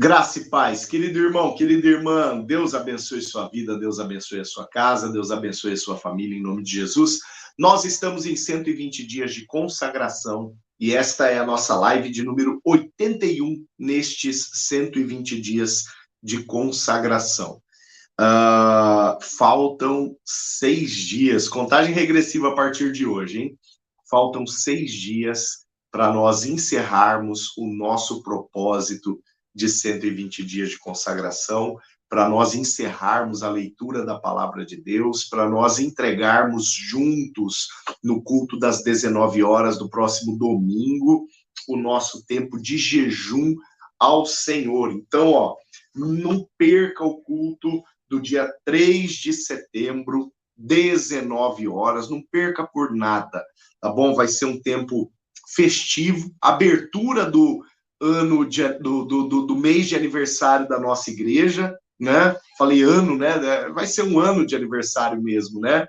Graça e paz, querido irmão, querida irmã, Deus abençoe sua vida, Deus abençoe a sua casa, Deus abençoe a sua família, em nome de Jesus. Nós estamos em 120 dias de consagração e esta é a nossa live de número 81 nestes 120 dias de consagração. Faltam 6 dias, contagem regressiva a partir de hoje, hein? Faltam 6 dias para nós encerrarmos o nosso propósito de 120 dias de consagração, para nós encerrarmos a leitura da palavra de Deus, para nós entregarmos juntos no culto das 19 horas do próximo domingo o nosso tempo de jejum ao Senhor. Então, não perca o culto do dia 3 de setembro, 19 horas, não perca por nada, tá bom? Vai ser um tempo festivo, abertura do ano do mês de aniversário da nossa igreja, né? Falei ano, né? Vai ser um ano de aniversário mesmo, né?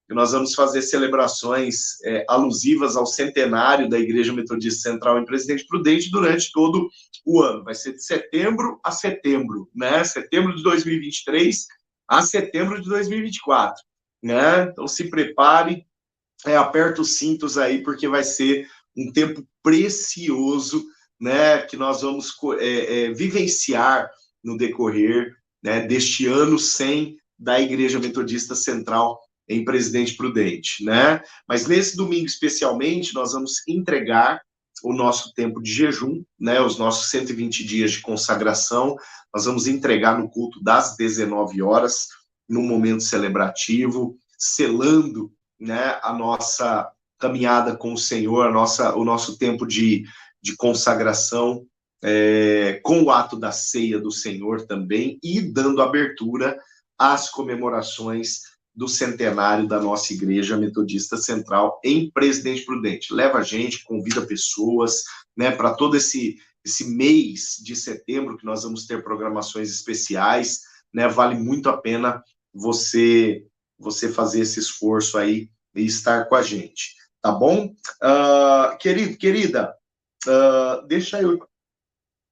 E nós vamos fazer celebrações alusivas ao centenário da Igreja Metodista Central em Presidente Prudente durante todo o ano. Vai ser de setembro a setembro, né? Setembro de 2023 a setembro de 2024, né? Então se prepare, aperta os cintos aí, porque vai ser um tempo precioso, né, que nós vamos vivenciar no decorrer, né, deste ano 100 da Igreja Metodista Central em Presidente Prudente, né? Mas nesse domingo especialmente nós vamos entregar o nosso tempo de jejum, né, os nossos 120 dias de consagração, nós vamos entregar no culto das 19 horas, num momento celebrativo, selando, né, a nossa caminhada com o Senhor, o nosso tempo de consagração, com o ato da ceia do Senhor também, e dando abertura às comemorações do centenário da nossa Igreja Metodista Central em Presidente Prudente. Leva a gente, convida pessoas, né, para todo esse mês de setembro, que nós vamos ter programações especiais, né, vale muito a pena você fazer esse esforço aí e estar com a gente, tá bom? Querido, querida, deixa eu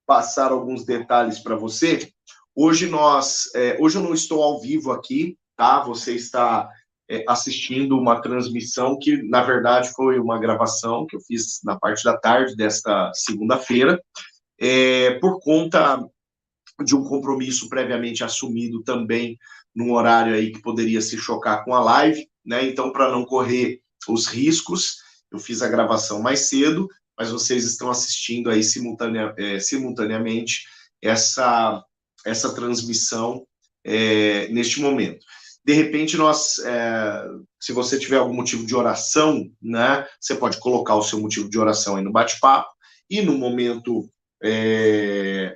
passar alguns detalhes para você. Hoje eu não estou ao vivo aqui, tá? Você está assistindo uma transmissão que, na verdade, foi uma gravação que eu fiz na parte da tarde desta segunda-feira, por conta de um compromisso previamente assumido também num horário aí que poderia se chocar com a live, né? Então, para não correr os riscos, eu fiz a gravação mais cedo, mas vocês estão assistindo aí simultaneamente essa transmissão neste momento. De repente, se você tiver algum motivo de oração, né, você pode colocar o seu motivo de oração aí no bate-papo, e no momento,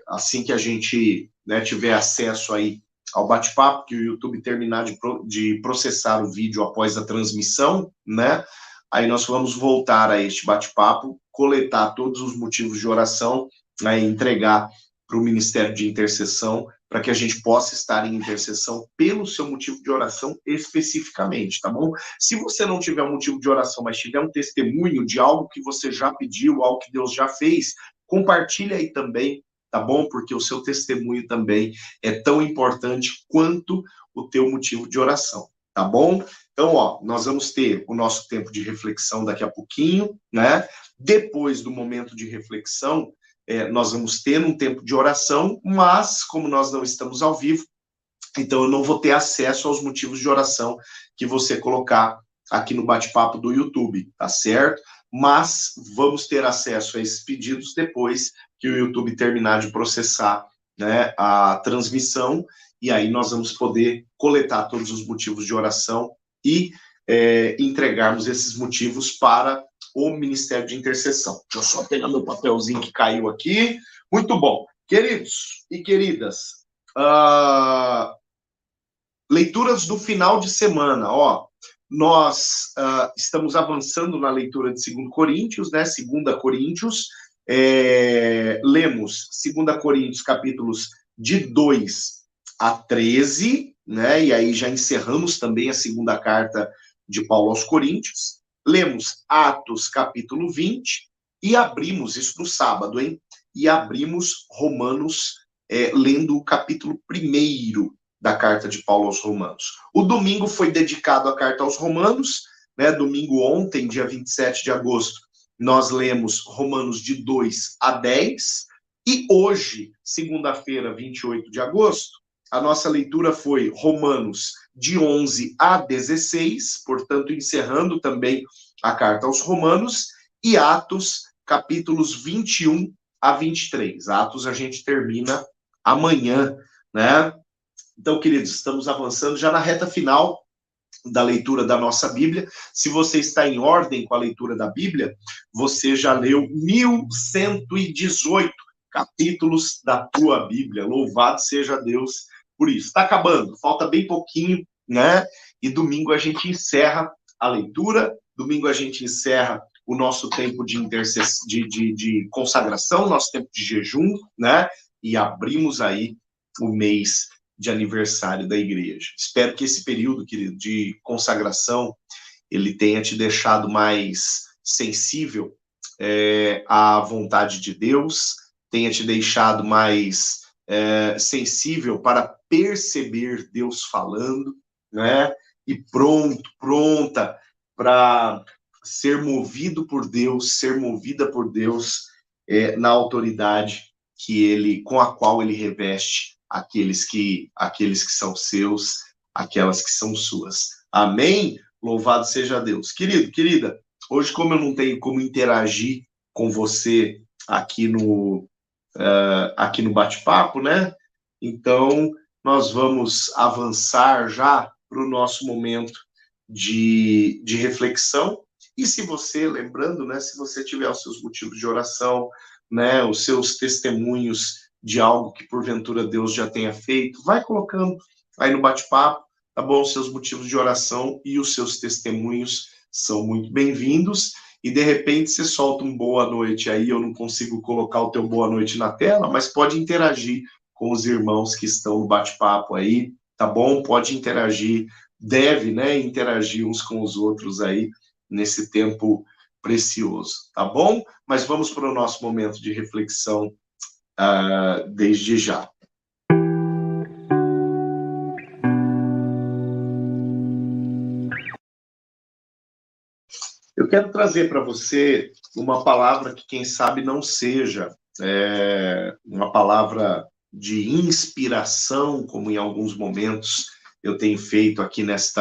assim que a gente, né, tiver acesso aí ao bate-papo, que o YouTube terminar de processar o vídeo após a transmissão, né, aí nós vamos voltar a este bate-papo, coletar todos os motivos de oração, né, e entregar para o Ministério de Intercessão, para que a gente possa estar em intercessão pelo seu motivo de oração especificamente, tá bom? Se você não tiver um motivo de oração, mas tiver um testemunho de algo que você já pediu, algo que Deus já fez, compartilha aí também, tá bom? Porque o seu testemunho também é tão importante quanto o teu motivo de oração, tá bom? Então, nós vamos ter o nosso tempo de reflexão daqui a pouquinho, né? Depois do momento de reflexão, nós vamos ter um tempo de oração, mas como nós não estamos ao vivo, então eu não vou ter acesso aos motivos de oração que você colocar aqui no bate-papo do YouTube, tá certo? Mas vamos ter acesso a esses pedidos depois que o YouTube terminar de processar, né, a transmissão, e aí nós vamos poder coletar todos os motivos de oração e entregarmos esses motivos para o Ministério de Intercessão. Deixa eu só pegar meu papelzinho que caiu aqui. Muito bom. Queridos e queridas, leituras do final de semana, nós estamos avançando na leitura de 2 Coríntios, né? 2 Coríntios, lemos 2 Coríntios, capítulos de 2 a 13, né? E aí já encerramos também a segunda carta de Paulo aos Coríntios. Lemos Atos, capítulo 20, e abrimos, isso no sábado, hein? E abrimos Romanos, lendo o capítulo 1º da carta de Paulo aos Romanos. O domingo foi dedicado à carta aos Romanos, né? Domingo ontem, dia 27 de agosto, nós lemos Romanos de 2 a 10, e hoje, segunda-feira, 28 de agosto, a nossa leitura foi Romanos de 11 a 16, portanto, encerrando também a carta aos Romanos, e Atos, capítulos 21 a 23. Atos a gente termina amanhã, né? Então, queridos, estamos avançando já na reta final da leitura da nossa Bíblia. Se você está em ordem com a leitura da Bíblia, você já leu 1118 capítulos da tua Bíblia. Louvado seja Deus por isso. Está acabando, falta bem pouquinho, né? E domingo a gente encerra a leitura, domingo a gente encerra o nosso tempo de consagração, nosso tempo de jejum, né? E abrimos aí o mês de aniversário da igreja. Espero que esse período, querido, de consagração, ele tenha te deixado mais sensível à vontade de Deus, tenha te deixado mais sensível para perceber Deus falando, né? E pronta para ser movido por Deus, ser movida por Deus na autoridade com a qual ele reveste aqueles que são seus, aquelas que são suas. Amém? Louvado seja Deus. Querido, querida, hoje, como eu não tenho como interagir com você aqui no bate-papo, né? Então, nós vamos avançar já para o nosso momento de reflexão. E se você, lembrando, né, se você tiver os seus motivos de oração, né, os seus testemunhos de algo que porventura Deus já tenha feito, vai colocando aí no bate-papo, tá bom? Os seus motivos de oração e os seus testemunhos são muito bem-vindos. E de repente você solta um boa noite aí, eu não consigo colocar o teu boa noite na tela, mas pode interagir com os irmãos que estão no bate-papo aí, tá bom? Pode interagir, deve, né, interagir uns com os outros aí nesse tempo precioso, tá bom? Mas vamos para o nosso momento de reflexão desde já. Eu quero trazer para você uma palavra que, quem sabe, não seja uma palavra de inspiração, como em alguns momentos eu tenho feito aqui neste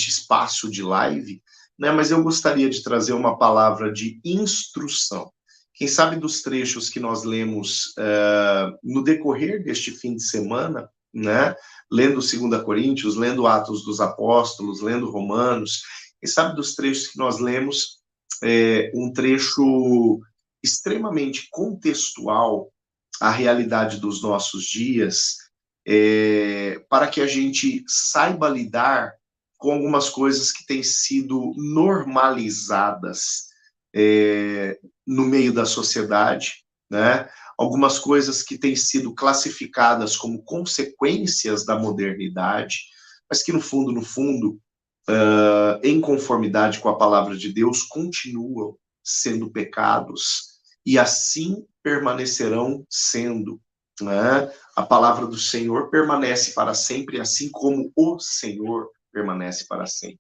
espaço de live, né? Mas eu gostaria de trazer uma palavra de instrução. Quem sabe dos trechos que nós lemos no decorrer deste fim de semana, né? Lendo 2 Coríntios, lendo Atos dos Apóstolos, lendo Romanos, quem sabe dos trechos que nós lemos, um trecho extremamente contextual à realidade dos nossos dias, para que a gente saiba lidar com algumas coisas que têm sido normalizadas no meio da sociedade, né? Algumas coisas que têm sido classificadas como consequências da modernidade, mas que no fundo, em conformidade com a palavra de Deus, continuam sendo pecados e assim permanecerão sendo, né? A palavra do Senhor permanece para sempre, assim como o Senhor permanece para sempre.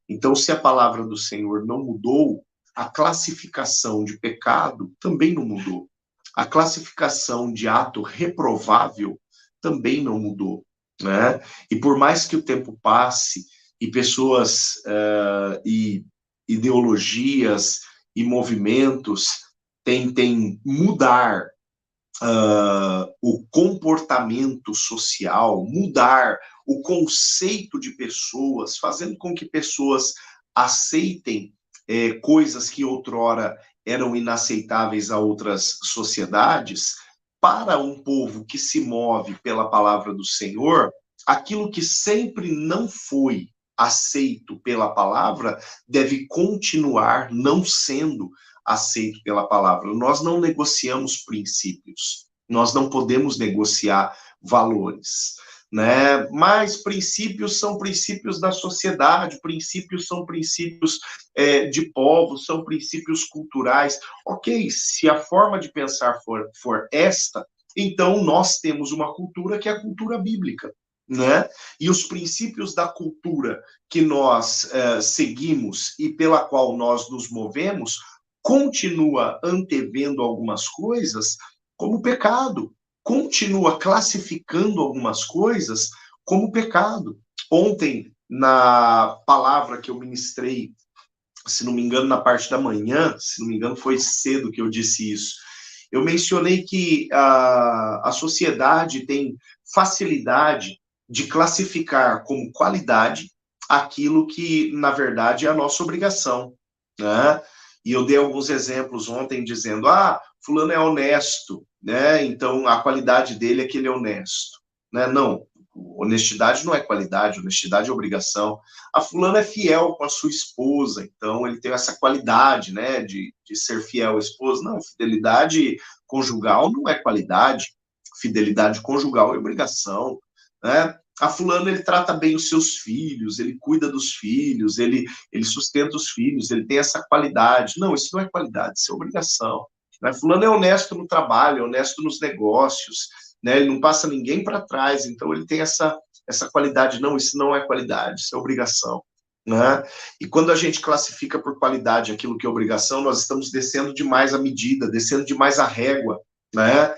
Então, se a palavra do Senhor não mudou, a classificação de pecado também não mudou. A classificação de ato reprovável também não mudou, né? E por mais que o tempo passe e pessoas e ideologias e movimentos tentem mudar o comportamento social, mudar o conceito de pessoas, fazendo com que pessoas aceitem coisas que outrora eram inaceitáveis a outras sociedades, para um povo que se move pela palavra do Senhor, aquilo que sempre não foi aceito pela palavra deve continuar não sendo aceito pela palavra. Nós não negociamos princípios, nós não podemos negociar valores, né? Mas princípios são princípios da sociedade, princípios são princípios de povos, são princípios culturais. Ok, se a forma de pensar for esta, então nós temos uma cultura que é a cultura bíblica, né? E os princípios da cultura que nós seguimos e pela qual nós nos movemos continua antevendo algumas coisas como pecado, continua classificando algumas coisas como pecado. Ontem, na palavra que eu ministrei, se não me engano, na parte da manhã, se não me engano, foi cedo que eu disse isso, eu mencionei que a sociedade tem facilidade de classificar como qualidade aquilo que, na verdade, é a nossa obrigação, né? E eu dei alguns exemplos ontem dizendo, fulano é honesto, né? Então a qualidade dele é que ele é honesto, né? Não, honestidade não é qualidade, honestidade é obrigação. A fulana é fiel com a sua esposa, então ele tem essa qualidade, né, de ser fiel à esposa. Não, fidelidade conjugal não é qualidade, fidelidade conjugal é obrigação, né? A fulana, ele trata bem os seus filhos, ele cuida dos filhos, ele sustenta os filhos, ele tem essa qualidade. Não, isso não é qualidade, isso é obrigação. Né? Fulano é honesto no trabalho, é honesto nos negócios, né? Ele não passa ninguém para trás, então ele tem essa qualidade. Não, isso não é qualidade, isso é obrigação. Né? E quando a gente classifica por qualidade aquilo que é obrigação, nós estamos descendo demais a medida, descendo demais a régua, né?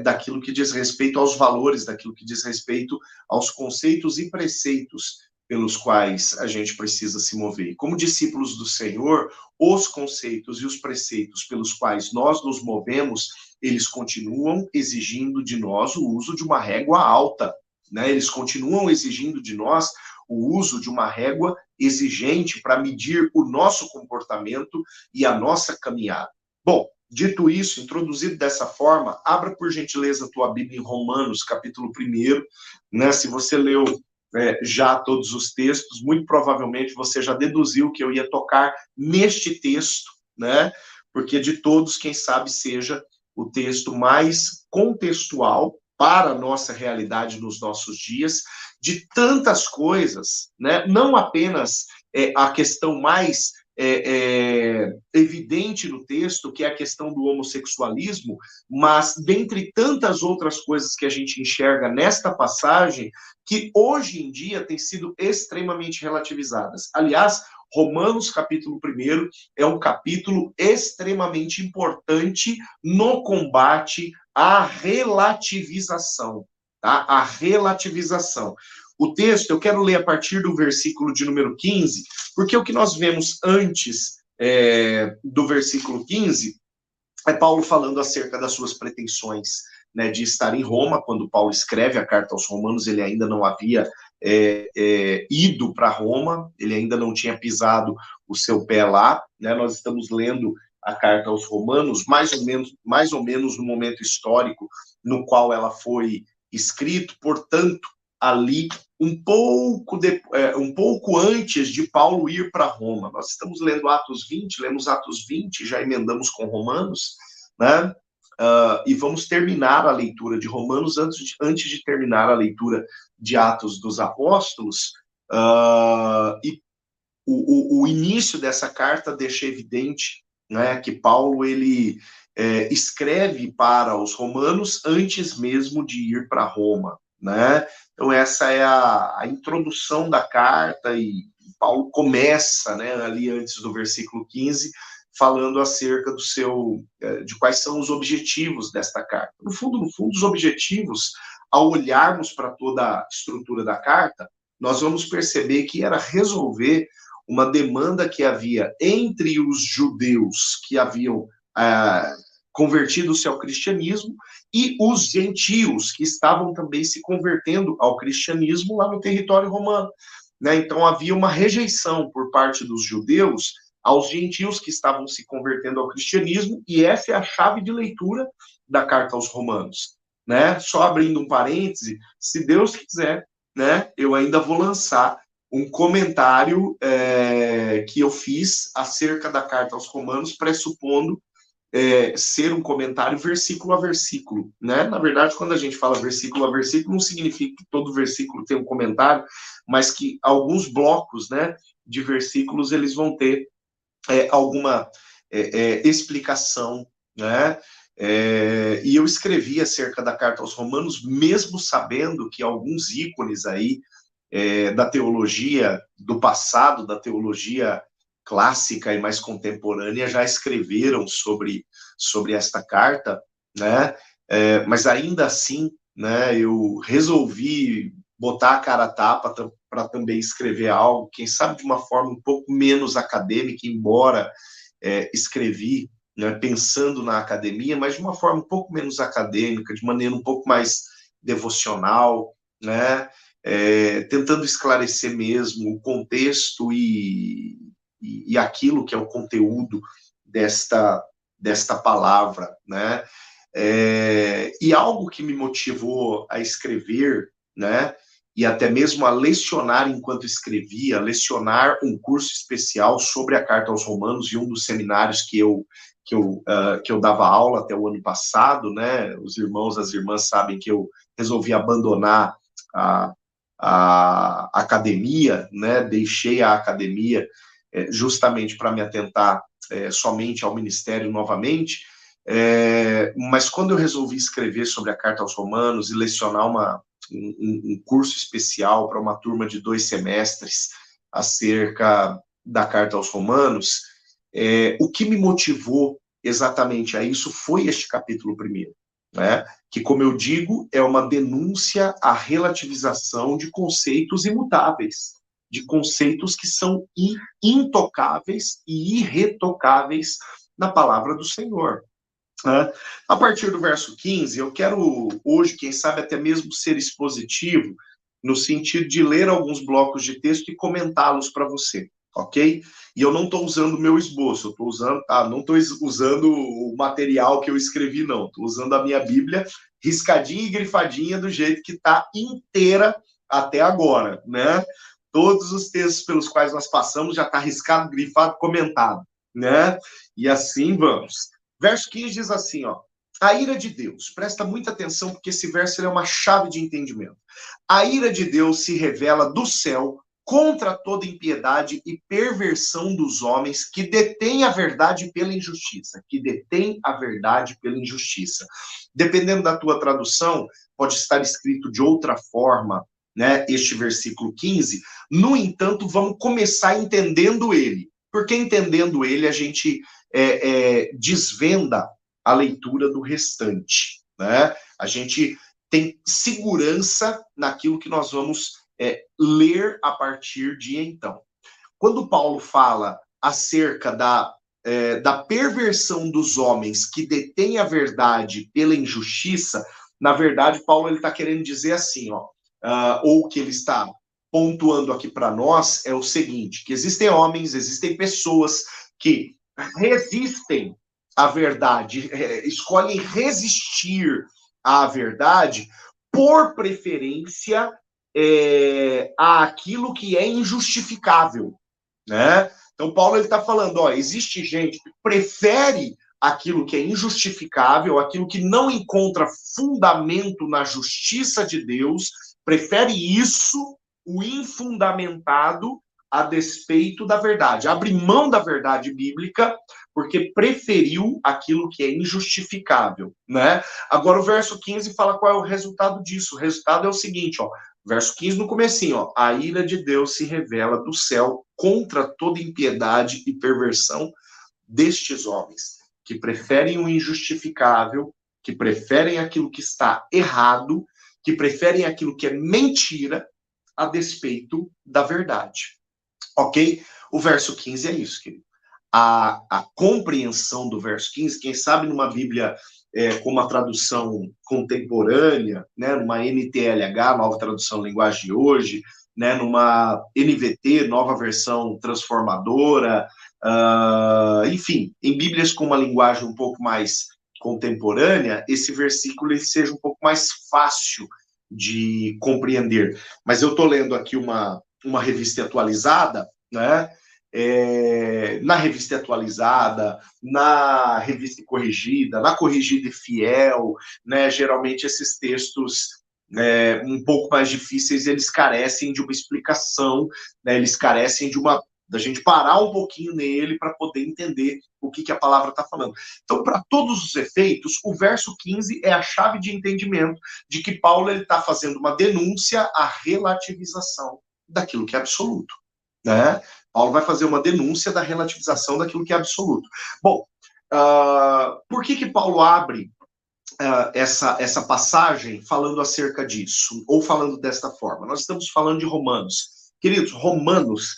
Daquilo que diz respeito aos valores, daquilo que diz respeito aos conceitos e preceitos pelos quais a gente precisa se mover. Como discípulos do Senhor, os conceitos e os preceitos pelos quais nós nos movemos, eles continuam exigindo de nós o uso de uma régua alta, né? Eles continuam exigindo de nós o uso de uma régua exigente para medir o nosso comportamento e a nossa caminhada. Bom, dito isso, introduzido dessa forma, abra por gentileza a tua Bíblia em Romanos, capítulo 1, né? Se você leu já todos os textos, muito provavelmente você já deduziu que eu ia tocar neste texto, né? Porque de todos, quem sabe seja o texto mais contextual para a nossa realidade nos nossos dias, de tantas coisas, né? Não apenas a questão mais evidente no texto, que é a questão do homossexualismo, mas dentre tantas outras coisas que a gente enxerga nesta passagem, que hoje em dia têm sido extremamente relativizadas. Aliás, Romanos, capítulo 1, é um capítulo extremamente importante no combate à relativização, tá? A relativização. O texto, eu quero ler a partir do versículo de número 15, porque o que nós vemos antes do versículo 15 é Paulo falando acerca das suas pretensões, né, de estar em Roma. Quando Paulo escreve a carta aos Romanos, ele ainda não havia ido para Roma, ele ainda não tinha pisado o seu pé lá, né? Nós estamos lendo a carta aos Romanos mais ou menos no momento histórico no qual ela foi escrita, portanto, ali um pouco antes de Paulo ir para Roma. Nós estamos lendo Atos 20, lemos Atos 20, já emendamos com Romanos, né? E vamos terminar a leitura de Romanos antes de terminar a leitura de Atos dos Apóstolos. E o início dessa carta deixa evidente, né, que Paulo ele escreve para os romanos antes mesmo de ir para Roma, né? Então essa é a introdução da carta, e Paulo começa, né, ali antes do versículo 15, falando acerca de quais são os objetivos desta carta. No fundo, os objetivos, ao olharmos para toda a estrutura da carta, nós vamos perceber que era resolver uma demanda que havia entre os judeus que haviam convertido-se ao cristianismo e os gentios que estavam também se convertendo ao cristianismo lá no território romano, né? Então havia uma rejeição por parte dos judeus aos gentios que estavam se convertendo ao cristianismo, e essa é a chave de leitura da carta aos Romanos, né? Só abrindo um parêntese, se Deus quiser, né, eu ainda vou lançar um comentário que eu fiz acerca da carta aos Romanos, pressupondo ser um comentário versículo a versículo, né? Na verdade, quando a gente fala versículo a versículo, não significa que todo versículo tem um comentário, mas que alguns blocos, né, de versículos, eles vão ter alguma explicação, né? E eu escrevi acerca da carta aos Romanos, mesmo sabendo que alguns ícones aí da teologia do passado, da teologia clássica e mais contemporânea, já escreveram sobre esta carta, né? Mas ainda assim, né, eu resolvi botar a cara a tapa para também escrever algo, quem sabe de uma forma um pouco menos acadêmica, embora escrevi, né, pensando na academia, mas de uma forma um pouco menos acadêmica, de maneira um pouco mais devocional, né, tentando esclarecer mesmo o contexto e aquilo que é o conteúdo desta palavra, né, e algo que me motivou a escrever, né, e até mesmo a lecionar enquanto escrevia, lecionar um curso especial sobre a Carta aos Romanos e um dos seminários que eu dava aula até o ano passado, né? Os irmãos, as irmãs sabem que eu resolvi abandonar a academia, né? Deixei a academia justamente para me atentar somente ao ministério novamente. Mas quando eu resolvi escrever sobre a Carta aos Romanos e lecionar um curso especial para uma turma de 2 semestres acerca da Carta aos Romanos, o que me motivou exatamente a isso foi este capítulo 1º, né? Que, como eu digo, é uma denúncia à relativização de conceitos imutáveis, de conceitos que são intocáveis e irretocáveis na palavra do Senhor. A partir do verso 15, eu quero hoje, quem sabe, até mesmo ser expositivo, no sentido de ler alguns blocos de texto e comentá-los para você, ok? E eu não estou usando o meu esboço, eu estou usando, não estou usando o material que eu escrevi, não. Estou usando a minha Bíblia riscadinha e grifadinha do jeito que está inteira até agora, né? Todos os textos pelos quais nós passamos já está riscado, grifado, comentado, né? E assim vamos. Verso 15 diz assim, ó, a ira de Deus, presta muita atenção porque esse verso é uma chave de entendimento. A ira de Deus se revela do céu contra toda impiedade e perversão dos homens que detêm a verdade pela injustiça, que detêm a verdade pela injustiça. Dependendo da tua tradução, pode estar escrito de outra forma, né, este versículo 15. No entanto, vamos começar entendendo ele, porque entendendo ele a gente desvenda a leitura do restante, né? A gente tem segurança naquilo que nós vamos ler a partir de então. Quando Paulo fala acerca da perversão dos homens que detêm a verdade pela injustiça, na verdade, Paulo está querendo dizer assim, ó, ou que ele está pontuando aqui para nós é o seguinte, que existem homens, existem pessoas que resistem à verdade, escolhem resistir à verdade por preferência àquilo que é injustificável, né? Então, Paulo está falando, ó, existe gente que prefere aquilo que é injustificável, aquilo que não encontra fundamento na justiça de Deus, prefere isso, o infundamentado, a despeito da verdade. Abre mão da verdade bíblica porque preferiu aquilo que é injustificável, né? Agora o verso 15 fala qual é o resultado disso. O resultado é o seguinte, ó, verso 15 no comecinho, ó, a ira de Deus se revela do céu contra toda impiedade e perversão destes homens, que preferem o injustificável, que preferem aquilo que está errado, que preferem aquilo que é mentira, a despeito da verdade. Ok? O verso 15 é isso, querido. A compreensão do verso 15, quem sabe numa Bíblia com uma tradução contemporânea, né, numa NTLH, nova tradução linguagem de hoje, né, numa NVT, nova versão transformadora, enfim, em Bíblias com uma linguagem um pouco mais contemporânea, esse versículo ele seja um pouco mais fácil de compreender. Mas eu estou lendo aqui uma revista atualizada, né? Na revista atualizada, na revista corrigida, na corrigida e fiel, né? Geralmente esses textos um pouco mais difíceis, eles carecem de uma explicação, né? Eles carecem de uma da gente parar um pouquinho nele para poder entender o que a palavra está falando. Então, para todos os efeitos, o verso 15 é a chave de entendimento de que Paulo está fazendo uma denúncia à relativização daquilo que é absoluto, né? Paulo vai fazer uma denúncia da relativização daquilo que é absoluto. Bom, por que Paulo abre essa passagem falando acerca disso, ou falando desta forma? Nós estamos falando de Romanos. Queridos, Romanos,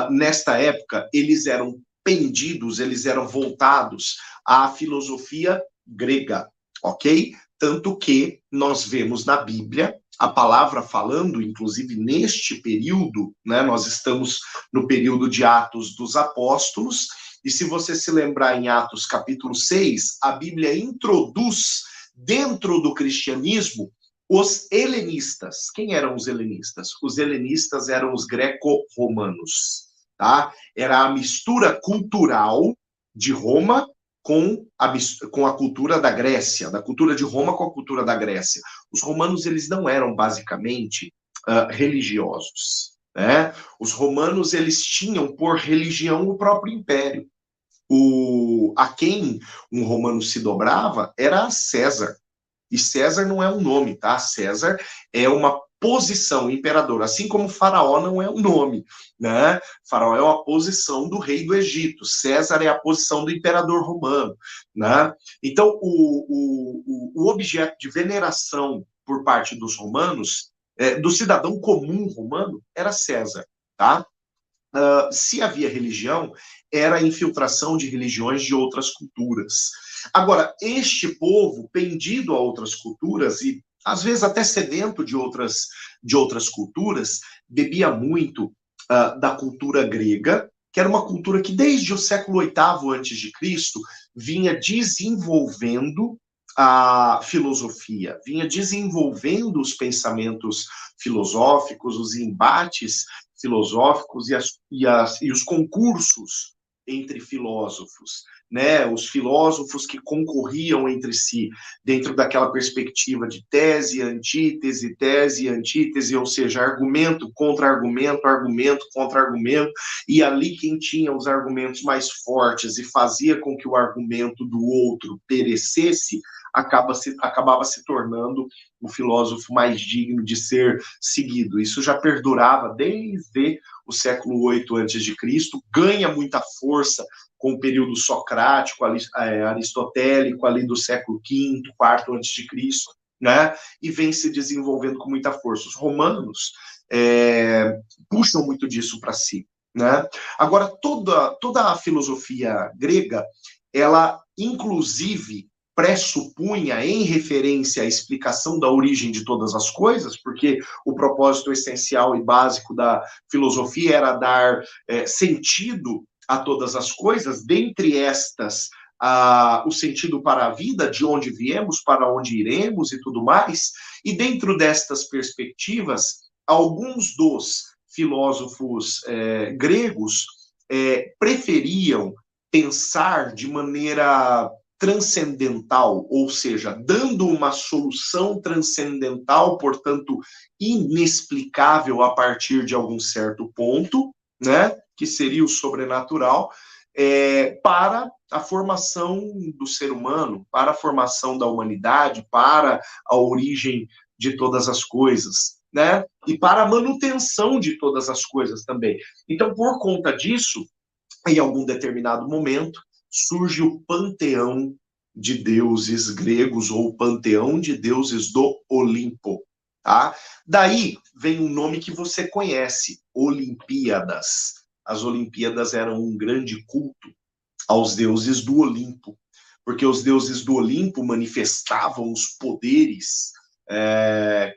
nesta época, eles eram pendidos, eles eram voltados à filosofia grega, ok? Tanto que nós vemos na Bíblia a palavra falando, inclusive neste período, né? Nós estamos no período de Atos dos Apóstolos, e se você se lembrar em Atos capítulo 6, a Bíblia introduz dentro do cristianismo os helenistas. Quem eram os helenistas? Os helenistas eram os greco-romanos, tá? Era a mistura cultural de Roma com a cultura da Grécia, da cultura de Roma com a cultura da Grécia. Os romanos, eles não eram basicamente religiosos, né? Os romanos, eles tinham por religião o próprio império. A quem um romano se dobrava era César. E César não é um nome, tá? César é uma posição, imperador, assim como Faraó não é um nome, né? Faraó é uma posição do rei do Egito, César é a posição do imperador romano, né? Então, o objeto de veneração por parte dos romanos, do cidadão comum romano, era César, tá? Se havia religião, era a infiltração de religiões de outras culturas. Agora, este povo, pendido a outras culturas, e às vezes até sedento de outras culturas, bebia muito da cultura grega, que era uma cultura que desde o século VIII a.C. vinha desenvolvendo a filosofia, vinha desenvolvendo os pensamentos filosóficos, os embates filosóficos e os concursos entre filósofos, né? Os filósofos que concorriam entre si dentro daquela perspectiva de tese e antítese, ou seja, argumento contra argumento, argumento contra argumento, e ali quem tinha os argumentos mais fortes e fazia com que o argumento do outro perecesse, acabava se tornando o filósofo mais digno de ser seguido. Isso já perdurava desde o século VIII a.C., ganha muita força com o período socrático, aristotélico, ali do século V, IV a.C., né? E vem se desenvolvendo com muita força. Os romanos puxam muito disso para si, né? Agora, toda a filosofia grega, ela, inclusive, pressupunha, em referência à explicação da origem de todas as coisas, porque o propósito essencial e básico da filosofia era dar sentido a todas as coisas, dentre estas, o sentido para a vida, de onde viemos, para onde iremos e tudo mais, e dentro destas perspectivas, alguns dos filósofos gregos preferiam pensar de maneira transcendental, ou seja, dando uma solução transcendental, portanto, inexplicável a partir de algum certo ponto, né, que seria o sobrenatural, para a formação do ser humano, para a formação da humanidade, para a origem de todas as coisas, né, e para a manutenção de todas as coisas também. Então, por conta disso, em algum determinado momento, surge o panteão de deuses gregos, ou o panteão de deuses do Olimpo. Tá? Daí vem um nome que você conhece, Olimpíadas. As Olimpíadas eram um grande culto aos deuses do Olimpo, porque os deuses do Olimpo manifestavam os poderes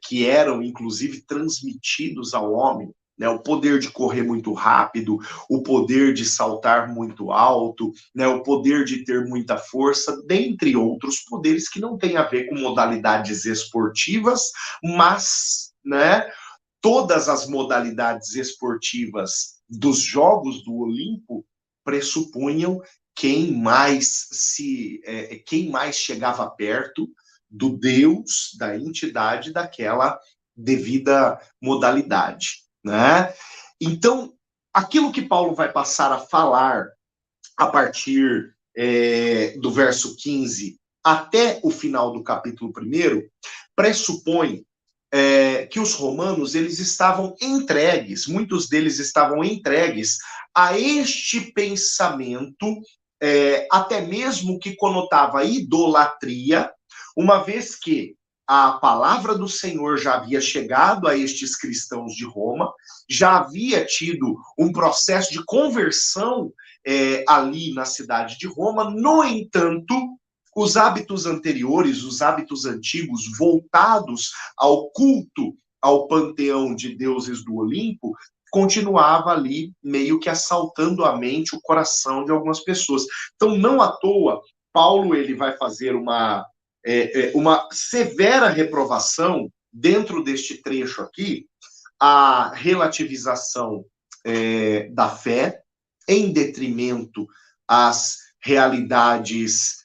que eram, inclusive, transmitidos ao homem, né, o poder de correr muito rápido, o poder de saltar muito alto, né, o poder de ter muita força, dentre outros poderes que não têm a ver com modalidades esportivas, mas, né, todas as modalidades esportivas dos Jogos do Olimpo pressupunham quem mais chegava perto do Deus, da entidade daquela devida modalidade, né? Então, aquilo que Paulo vai passar a falar a partir do verso 15 até o final do capítulo 1, pressupõe que os romanos eles estavam entregues, muitos deles estavam entregues a este pensamento, até mesmo que conotava idolatria, uma vez que a palavra do Senhor já havia chegado a estes cristãos de Roma, já havia tido um processo de conversão ali na cidade de Roma. No entanto, os hábitos anteriores, os hábitos antigos, voltados ao culto, ao panteão de deuses do Olimpo, continuava ali meio que assaltando a mente, o coração de algumas pessoas. Então, não à toa, Paulo ele vai fazer uma severa reprovação dentro deste trecho aqui, a relativização da fé, em detrimento às realidades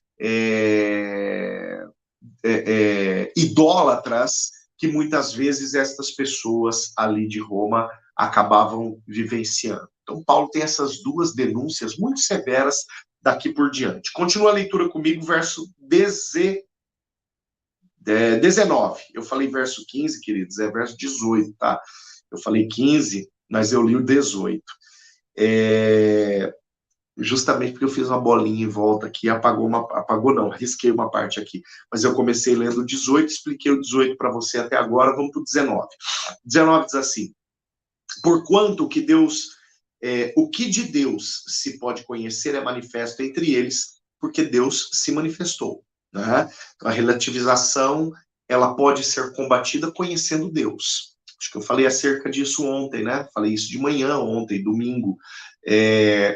idólatras que muitas vezes estas pessoas ali de Roma acabavam vivenciando. Então, Paulo tem essas duas denúncias muito severas daqui por diante. Continua a leitura comigo, verso 19. Eu falei verso 15, queridos, é verso 18, tá? Eu falei 15, mas eu li o 18. Justamente porque eu fiz uma bolinha em volta aqui, apagou não, risquei uma parte aqui. Mas eu comecei lendo o 18, expliquei o 18 para você até agora, vamos para o 19. 19 diz assim: porquanto que o que de Deus se pode conhecer é manifesto entre eles, porque Deus se manifestou. Né? Então, a relativização, ela pode ser combatida conhecendo Deus. Acho que eu falei acerca disso ontem, né? Falei isso de manhã, ontem, domingo,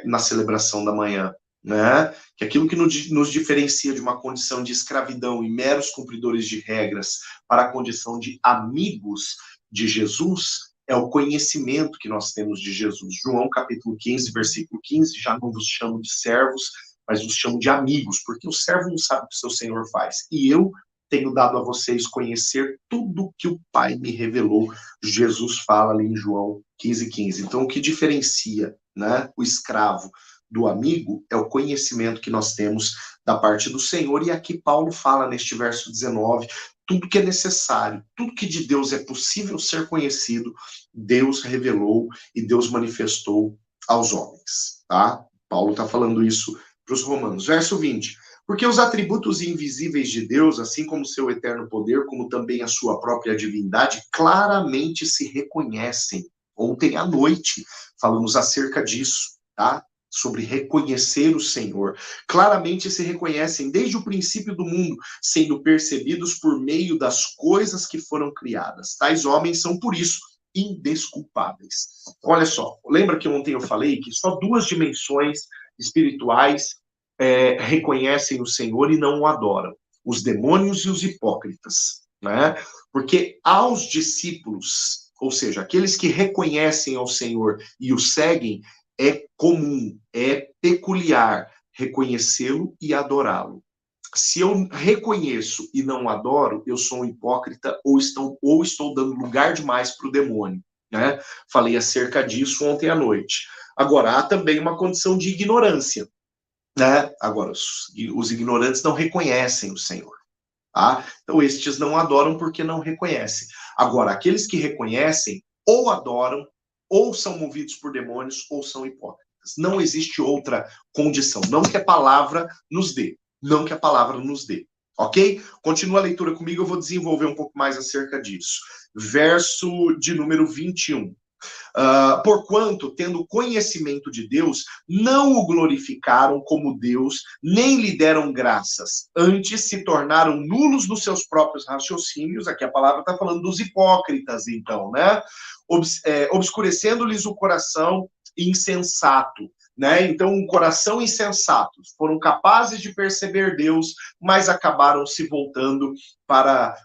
na celebração da manhã, né? Que aquilo que nos diferencia de uma condição de escravidão e meros cumpridores de regras para a condição de amigos de Jesus é o conhecimento que nós temos de Jesus. João capítulo 15, versículo 15, já não vos chamo de servos, mas vos chamo de amigos, porque o servo não sabe o que o seu Senhor faz. E eu tenho dado a vocês conhecer tudo que o Pai me revelou. Jesus fala ali em João 15, 15. Então, o que diferencia, né, o escravo do amigo é o conhecimento que nós temos da parte do Senhor. E aqui Paulo fala neste verso 19, tudo que é necessário, tudo que de Deus é possível ser conhecido, Deus revelou e Deus manifestou aos homens, tá? Paulo está falando isso para os romanos. Verso 20. Porque os atributos invisíveis de Deus, assim como seu eterno poder, como também a sua própria divindade, claramente se reconhecem. Ontem à noite falamos acerca disso, tá? Sobre reconhecer o Senhor. Claramente se reconhecem desde o princípio do mundo, sendo percebidos por meio das coisas que foram criadas. Tais homens são, por isso, indesculpáveis. Olha só, lembra que ontem eu falei que só duas dimensões espirituais reconhecem o Senhor e não o adoram: os demônios e os hipócritas, né? Porque aos discípulos, ou seja, aqueles que reconhecem ao Senhor e o seguem, é comum, é peculiar reconhecê-lo e adorá-lo. Se eu reconheço e não adoro, eu sou um hipócrita ou estou dando lugar demais para o demônio, né? Falei acerca disso ontem à noite. Agora, há também uma condição de ignorância, né? Agora, os ignorantes não reconhecem o Senhor, tá? Então, estes não adoram porque não reconhecem. Agora, aqueles que reconhecem, ou adoram, ou são movidos por demônios, ou são hipócritas. Não existe outra condição. Não que a palavra nos dê. Não que a palavra nos dê. Ok? Continua a leitura comigo, eu vou desenvolver um pouco mais acerca disso. Verso de número 21. Porquanto, tendo conhecimento de Deus, não o glorificaram como Deus, nem lhe deram graças. Antes se tornaram nulos nos seus próprios raciocínios. Aqui a palavra está falando dos hipócritas, então, né? Obscurecendo-lhes o coração insensato. Né? Então, um coração insensato. Foram capazes de perceber Deus, mas acabaram se voltando para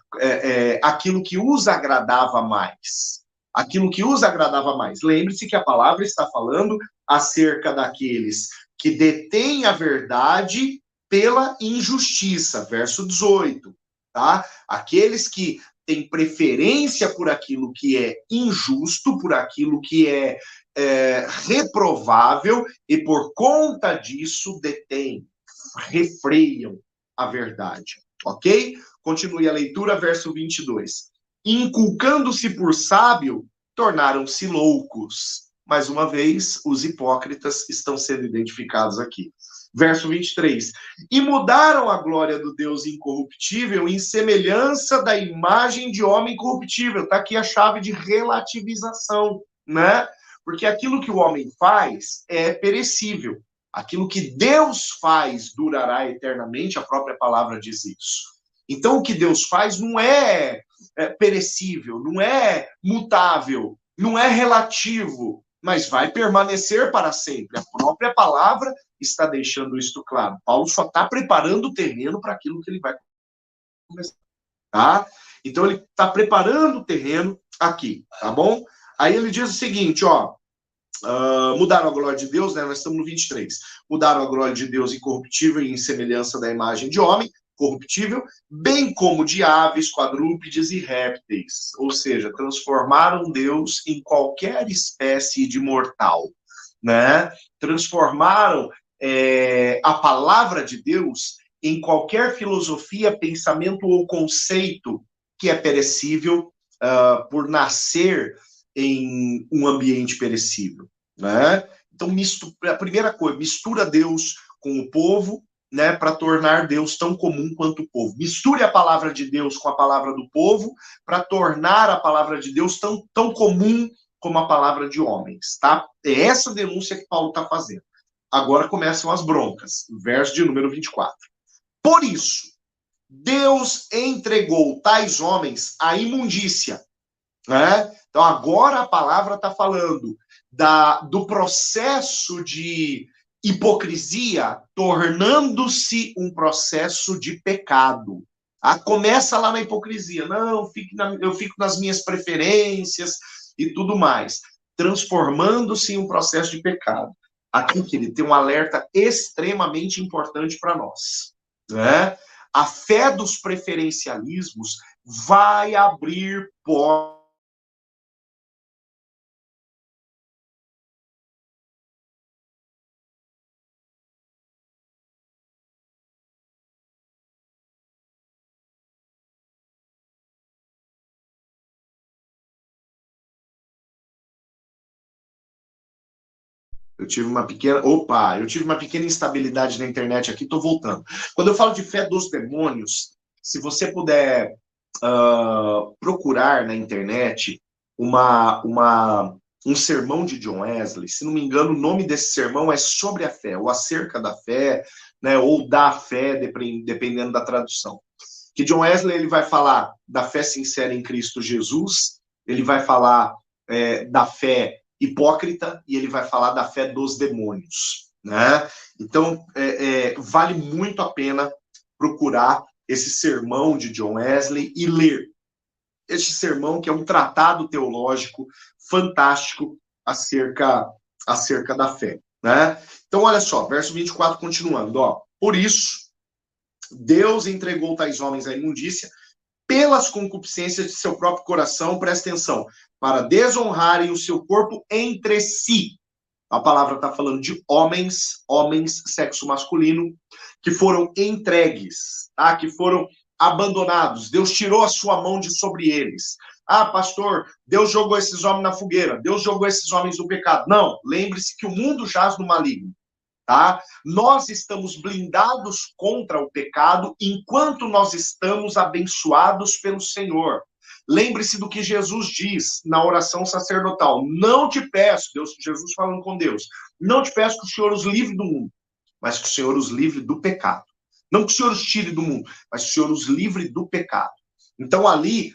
aquilo que os agradava mais. Aquilo que os agradava mais. Lembre-se que a palavra está falando acerca daqueles que detêm a verdade pela injustiça. Verso 18. Tá? Aqueles que tem preferência por aquilo que é injusto, por aquilo que é reprovável, e por conta disso detém, refreiam a verdade. Ok? Continue a leitura, verso 22. Inculcando-se por sábio, tornaram-se loucos. Mais uma vez, os hipócritas estão sendo identificados aqui. Verso 23. E mudaram a glória do Deus incorruptível em semelhança da imagem de homem corruptível. Está aqui a chave de relativização, né? Porque aquilo que o homem faz é perecível. Aquilo que Deus faz durará eternamente, a própria palavra diz isso. Então, o que Deus faz não é perecível, não é mutável, não é relativo, mas vai permanecer para sempre. A própria palavra está deixando isto claro. Paulo só está preparando o terreno para aquilo que ele vai começar. Tá? Então, ele está preparando o terreno aqui, tá bom? Aí ele diz o seguinte, ó, mudaram a glória de Deus, né? Nós estamos no 23. Mudaram a glória de Deus incorruptível em semelhança da imagem de homem, corruptível, bem como de aves, quadrúpedes e répteis. Ou seja, transformaram Deus em qualquer espécie de mortal, né? Transformaram a palavra de Deus em qualquer filosofia, pensamento ou conceito que é perecível por nascer em um ambiente perecível, né? Então, a primeira coisa, mistura Deus com o povo, né, para tornar Deus tão comum quanto o povo. Misture a palavra de Deus com a palavra do povo para tornar a palavra de Deus tão comum como a palavra de homens, tá? É essa denúncia que Paulo está fazendo. Agora começam as broncas, verso de número 24. Por isso, Deus entregou tais homens à imundícia, né? Então, agora a palavra está falando do processo de hipocrisia tornando-se um processo de pecado. Começa lá na hipocrisia. Não, eu fico nas minhas preferências e tudo mais. Transformando-se em um processo de pecado. Aqui, querido, tem um alerta extremamente importante para nós, né? A fé dos preferencialismos vai abrir portas. Eu tive uma pequena. Opa, eu tive uma pequena instabilidade na internet aqui, estou voltando. Quando eu falo de fé dos demônios, se você puder procurar na internet um sermão de John Wesley, se não me engano, o nome desse sermão é Sobre a Fé, ou Acerca da Fé, né, ou da fé, dependendo da tradução. Que John Wesley ele vai falar da fé sincera em Cristo Jesus, ele vai falar da fé hipócrita e ele vai falar da fé dos demônios, né? Então, vale muito a pena procurar esse sermão de John Wesley e ler este sermão, que é um tratado teológico fantástico acerca da fé, né? Então, olha só, verso 24, continuando, ó. Por isso, Deus entregou tais homens à imundícia pelas concupiscências de seu próprio coração, presta atenção, para desonrarem o seu corpo entre si. A palavra está falando de homens, sexo masculino, que foram entregues, tá? Que foram abandonados. Deus tirou a sua mão de sobre eles. Pastor, Deus jogou esses homens na fogueira, Deus jogou esses homens no pecado. Não, lembre-se que o mundo jaz no maligno. Tá? Nós estamos blindados contra o pecado enquanto nós estamos abençoados pelo Senhor. Lembre-se do que Jesus diz na oração sacerdotal. Não te peço, Jesus falando com Deus, não te peço que o Senhor os livre do mundo, mas que o Senhor os livre do pecado. Não que o Senhor os tire do mundo, mas que o Senhor os livre do pecado. Então ali,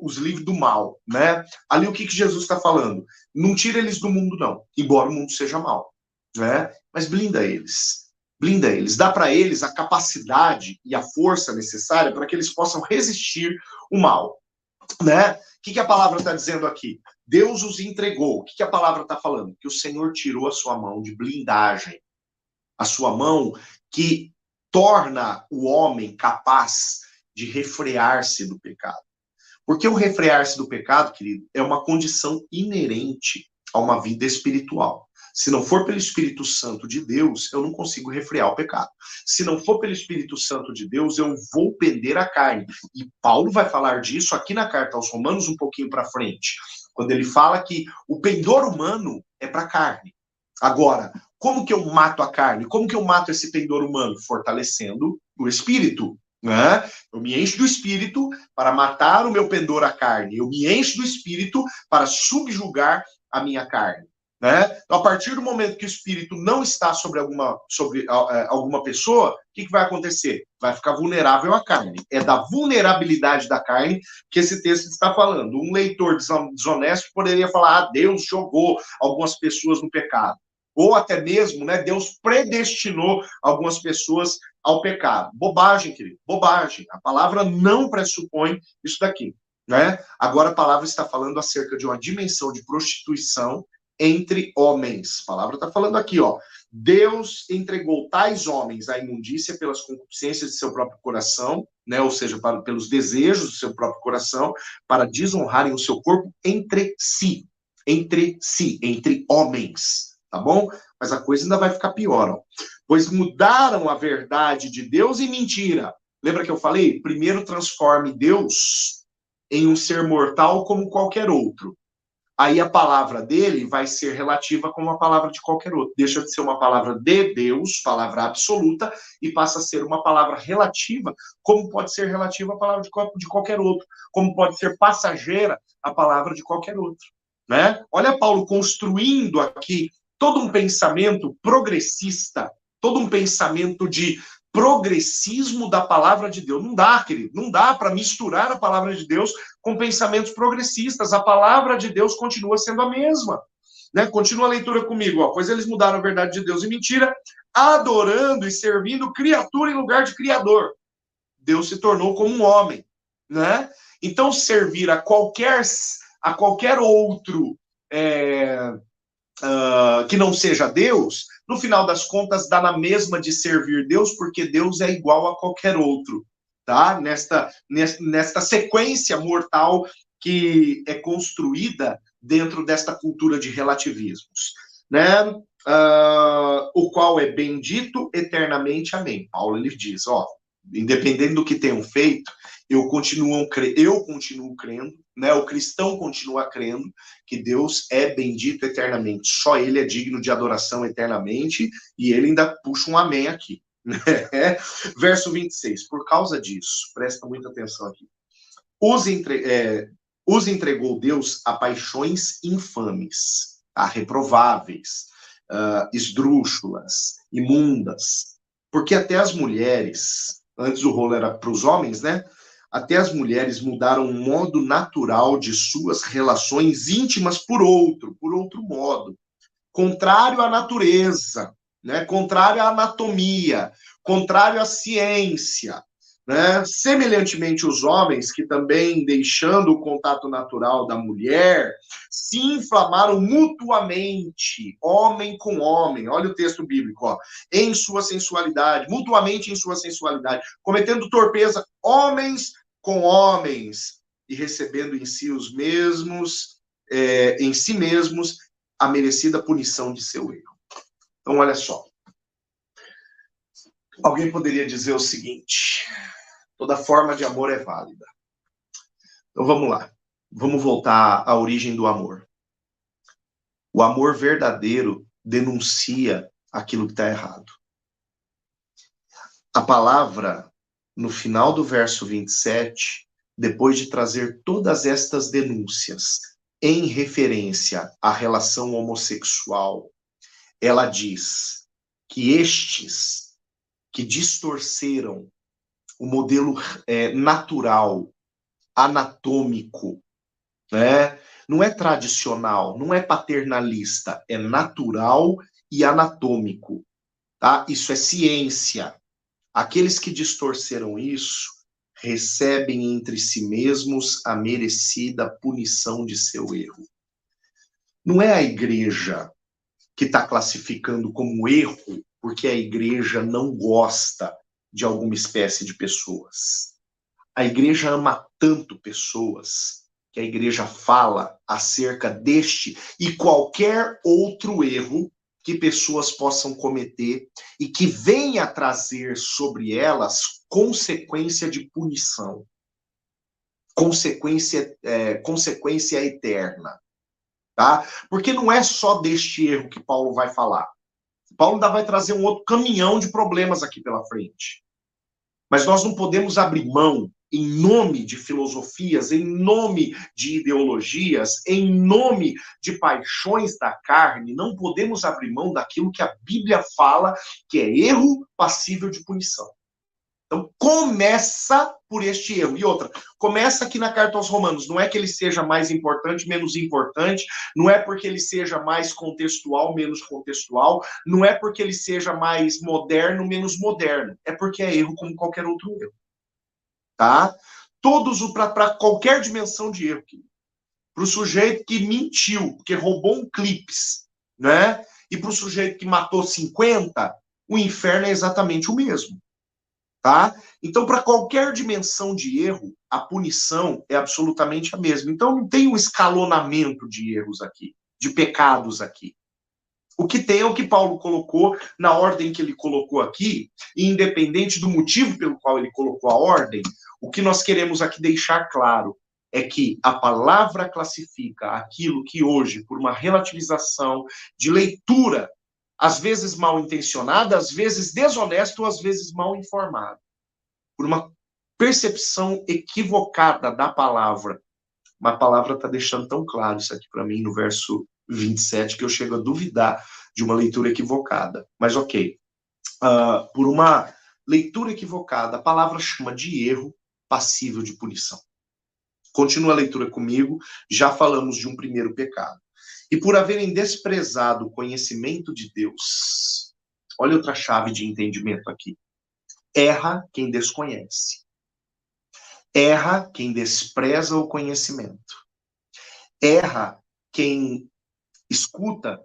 os livre do mal, né? Ali o que Jesus está falando? Não tira eles do mundo não, embora o mundo seja mal. Né? Mas blinda eles, dá para eles a capacidade e a força necessária para que eles possam resistir o mal, né? O que a palavra está dizendo aqui? Deus os entregou. O que a palavra está falando? Que o Senhor tirou a sua mão de blindagem, a sua mão que torna o homem capaz de refrear-se do pecado. Porque o refrear-se do pecado, querido, é uma condição inerente a uma vida espiritual. Se não for pelo Espírito Santo de Deus, eu não consigo refrear o pecado. Se não for pelo Espírito Santo de Deus, eu vou pender a carne. E Paulo vai falar disso aqui na carta aos Romanos um pouquinho para frente, quando ele fala que o pendor humano é para a carne. Agora, como que eu mato a carne? Como que eu mato esse pendor humano? Fortalecendo o Espírito. Né? Eu me encho do Espírito para matar o meu pendor à carne. Eu me encho do Espírito para subjugar a minha carne. Né? Então, a partir do momento que o Espírito não está sobre alguma pessoa, o que vai acontecer? Vai ficar vulnerável à carne. É da vulnerabilidade da carne que esse texto está falando. Um leitor desonesto poderia falar, Deus jogou algumas pessoas no pecado. Ou até mesmo, né, Deus predestinou algumas pessoas ao pecado. Bobagem, querido, bobagem. A palavra não pressupõe isso daqui. Né? Agora a palavra está falando acerca de uma dimensão de prostituição entre homens. A palavra está falando aqui, ó. Deus entregou tais homens à imundícia pelas concupiscências de seu próprio coração, né? Ou seja, pelos desejos do seu próprio coração, para desonrarem o seu corpo entre si, entre homens, tá bom? Mas a coisa ainda vai ficar pior, ó. Pois mudaram a verdade de Deus em mentira. Lembra que eu falei? Primeiro transforme Deus em um ser mortal como qualquer outro. Aí a palavra dele vai ser relativa como a palavra de qualquer outro. Deixa de ser uma palavra de Deus, palavra absoluta, e passa a ser uma palavra relativa, como pode ser relativa a palavra de qualquer outro, como pode ser passageira a palavra de qualquer outro. Né? Olha Paulo construindo aqui todo um pensamento progressista, todo um pensamento de progressismo da palavra de Deus. Não dá, querido, não dá para misturar a palavra de Deus com pensamentos progressistas. A palavra de Deus continua sendo a mesma. Né? Continua a leitura comigo. Ó. Pois eles mudaram a verdade de Deus em mentira, adorando e servindo criatura em lugar de criador. Deus se tornou como um homem. Né? Então, servir a qualquer outro que não seja Deus, no final das contas, dá na mesma de servir Deus, porque Deus é igual a qualquer outro, tá? Nesta sequência mortal que é construída dentro desta cultura de relativismos, né? O qual é bendito eternamente, amém. Paulo, ele diz, ó, independente do que tenham feito, eu continuo crendo, né? O cristão continua crendo que Deus é bendito eternamente. Só ele é digno de adoração eternamente, e ele ainda puxa um amém aqui. Né? Verso 26. Por causa disso, presta muita atenção aqui. Os entregou Deus a paixões infames, a reprováveis, esdrúxulas, imundas. Porque até as mulheres, antes o rolo era para os homens, né? Até as mulheres mudaram o modo natural de suas relações íntimas por outro modo, contrário à natureza, né? Contrário à anatomia, contrário à ciência. Né? Semelhantemente, os homens, que também, deixando o contato natural da mulher, se inflamaram mutuamente, homem com homem, olha o texto bíblico, ó, em sua sensualidade, mutuamente em sua sensualidade, cometendo torpeza, homens com homens, e recebendo em si em si mesmos, a merecida punição de seu erro. Então, olha só. Alguém poderia dizer o seguinte: toda forma de amor é válida. Então, vamos lá. Vamos voltar à origem do amor. O amor verdadeiro denuncia aquilo que está errado. A palavra, no final do verso 27, depois de trazer todas estas denúncias em referência à relação homossexual, ela diz que estes que distorceram o modelo natural, anatômico, né? Não é tradicional, não é paternalista, é natural e anatômico, tá? Isso é ciência. Aqueles que distorceram isso recebem entre si mesmos a merecida punição de seu erro. Não é a igreja que está classificando como erro porque a igreja não gosta de alguma espécie de pessoas. A igreja ama tanto pessoas que a igreja fala acerca deste e qualquer outro erro que pessoas possam cometer e que venha trazer sobre elas consequência de punição, consequência eterna, tá? Porque não é só deste erro que Paulo vai falar. Paulo ainda vai trazer um outro caminhão de problemas aqui pela frente. Mas nós não podemos abrir mão, em nome de filosofias, em nome de ideologias, em nome de paixões da carne, não podemos abrir mão daquilo que a Bíblia fala que é erro passível de punição. Então, começa por este erro. E outra, começa aqui na carta aos Romanos. Não é que ele seja mais importante, menos importante. Não é porque ele seja mais contextual, menos contextual. Não é porque ele seja mais moderno, menos moderno. É porque é erro como qualquer outro erro. Tá? Todos para qualquer dimensão de erro. Para o sujeito que mentiu, porque roubou um clipes, né? E para o sujeito que matou 50, o inferno é exatamente o mesmo. Tá? Então, para qualquer dimensão de erro, a punição é absolutamente a mesma. Então, não tem um escalonamento de erros aqui, de pecados aqui. O que tem é o que Paulo colocou na ordem que ele colocou aqui, e independente do motivo pelo qual ele colocou a ordem, o que nós queremos aqui deixar claro é que a palavra classifica aquilo que hoje, por uma relativização de leitura, às vezes mal intencionada, às vezes desonesta ou às vezes mal informada, por uma percepção equivocada da palavra. Uma palavra está deixando tão claro isso aqui para mim no verso 27 que eu chego a duvidar de uma leitura equivocada. Mas ok. Por uma leitura equivocada, a palavra chama de erro passível de punição. Continua a leitura comigo, já falamos de um primeiro pecado. E por haverem desprezado o conhecimento de Deus, olha outra chave de entendimento aqui. Erra quem desconhece. Erra quem despreza o conhecimento. Erra quem escuta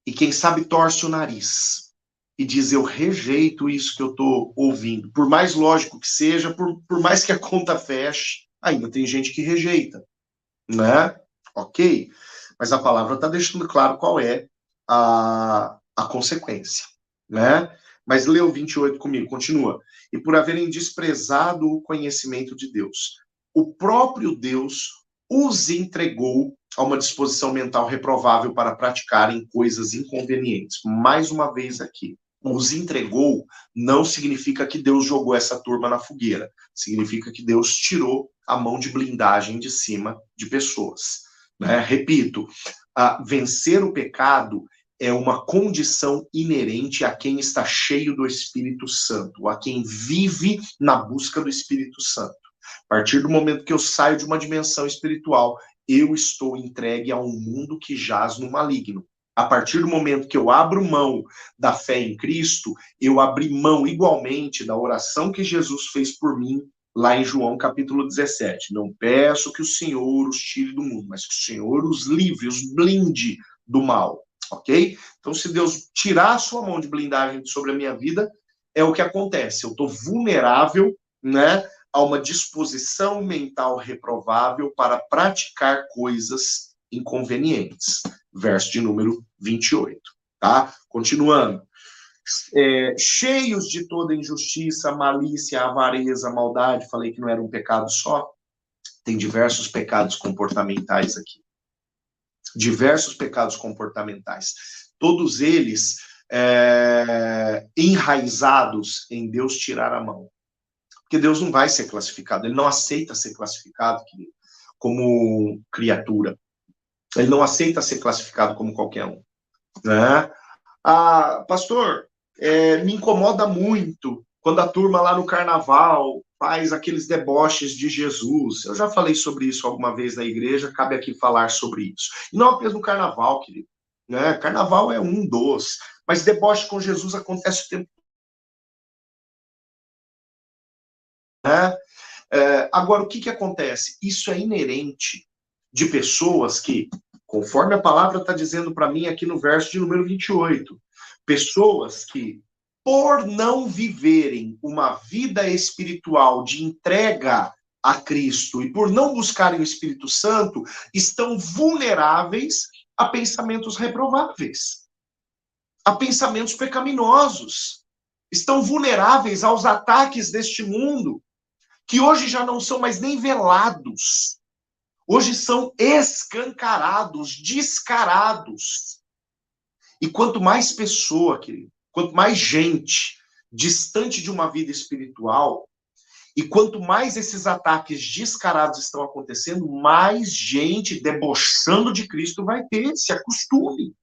e quem sabe torce o nariz e diz, eu rejeito isso que eu estou ouvindo. Por mais lógico que seja, por mais que a conta feche, ainda tem gente que rejeita, né? Ok? Mas a palavra está deixando claro qual é a consequência, né? Mas lê o 28 comigo, continua. E por haverem desprezado o conhecimento de Deus, o próprio Deus os entregou a uma disposição mental reprovável para praticarem coisas inconvenientes. Mais uma vez aqui, os entregou não significa que Deus jogou essa turma na fogueira. Significa que Deus tirou a mão de blindagem de cima de pessoas. Né? Repito, vencer o pecado é uma condição inerente a quem está cheio do Espírito Santo, a quem vive na busca do Espírito Santo. A partir do momento que eu saio de uma dimensão espiritual, eu estou entregue a um mundo que jaz no maligno. A partir do momento que eu abro mão da fé em Cristo, eu abri mão igualmente da oração que Jesus fez por mim, lá em João capítulo 17. Não peço que o Senhor os tire do mundo, mas que o Senhor os livre, os blinde do mal. Ok? Então, se Deus tirar a sua mão de blindagem sobre a minha vida, é o que acontece. Eu estou vulnerável, né, a uma disposição mental reprovável para praticar coisas inconvenientes. Verso de número 28. Tá? Continuando. Cheios de toda injustiça, malícia, avareza, maldade. Falei que não era um pecado só. Tem diversos pecados comportamentais aqui. Diversos pecados comportamentais. Todos eles enraizados em Deus tirar a mão. Porque Deus não vai ser classificado. Ele não aceita ser classificado como criatura. Ele não aceita ser classificado como qualquer um. Né? Pastor, me incomoda muito quando a turma lá no carnaval faz aqueles deboches de Jesus. Eu já falei sobre isso alguma vez na igreja, cabe aqui falar sobre isso. E não apenas no carnaval, querido. Né? Carnaval é um dos, mas deboche com Jesus acontece o tempo. Né? Agora, o que acontece? Isso é inerente de pessoas que, conforme a palavra está dizendo para mim aqui no verso de número 28, pessoas que por não viverem uma vida espiritual de entrega a Cristo e por não buscarem o Espírito Santo, estão vulneráveis a pensamentos reprováveis, a pensamentos pecaminosos. Estão vulneráveis aos ataques deste mundo, que hoje já não são mais nem velados. Hoje são escancarados, descarados. E quanto mais pessoa, querido, quanto mais gente distante de uma vida espiritual, e quanto mais esses ataques descarados estão acontecendo, mais gente debochando de Cristo vai ter. Se acostume.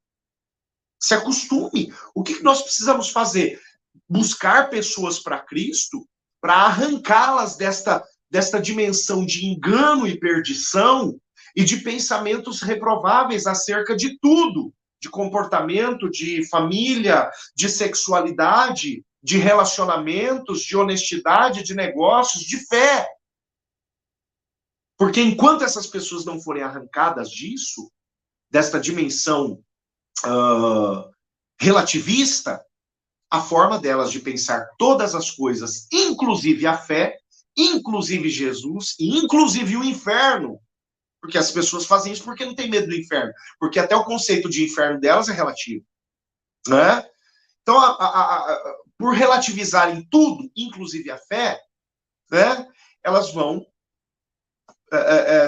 Se acostume. O que nós precisamos fazer? Buscar pessoas para Cristo, para arrancá-las desta dimensão de engano e perdição e de pensamentos reprováveis acerca de tudo, de comportamento, de família, de sexualidade, de relacionamentos, de honestidade, de negócios, de fé. Porque enquanto essas pessoas não forem arrancadas disso, desta dimensão relativista, a forma delas de pensar todas as coisas, inclusive a fé, inclusive Jesus, e inclusive o inferno, porque as pessoas fazem isso porque não tem medo do inferno, porque até o conceito de inferno delas é relativo, né? Então, por relativizarem tudo, inclusive a fé, né, elas vão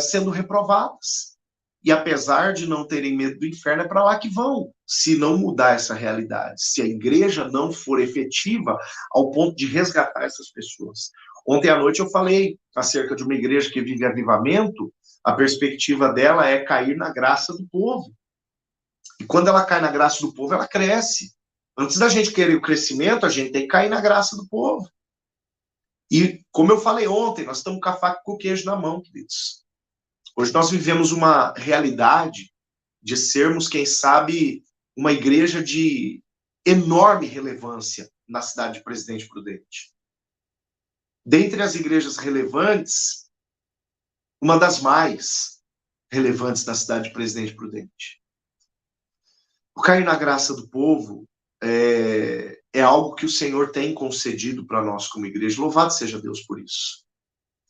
sendo reprovadas. E apesar de não terem medo do inferno, é para lá que vão, se não mudar essa realidade, se a igreja não for efetiva ao ponto de resgatar essas pessoas. Ontem à noite eu falei acerca de uma igreja que vive avivamento, a perspectiva dela é cair na graça do povo. E quando ela cai na graça do povo, ela cresce. Antes da gente querer o crescimento, a gente tem que cair na graça do povo. E, como eu falei ontem, nós estamos com a faca e com o queijo na mão, queridos. Hoje nós vivemos uma realidade de sermos, quem sabe, uma igreja de enorme relevância na cidade de Presidente Prudente. Dentre as igrejas relevantes, uma das mais relevantes da cidade de Presidente Prudente. O cair na graça do povo é algo que o Senhor tem concedido para nós como igreja. Louvado seja Deus por isso.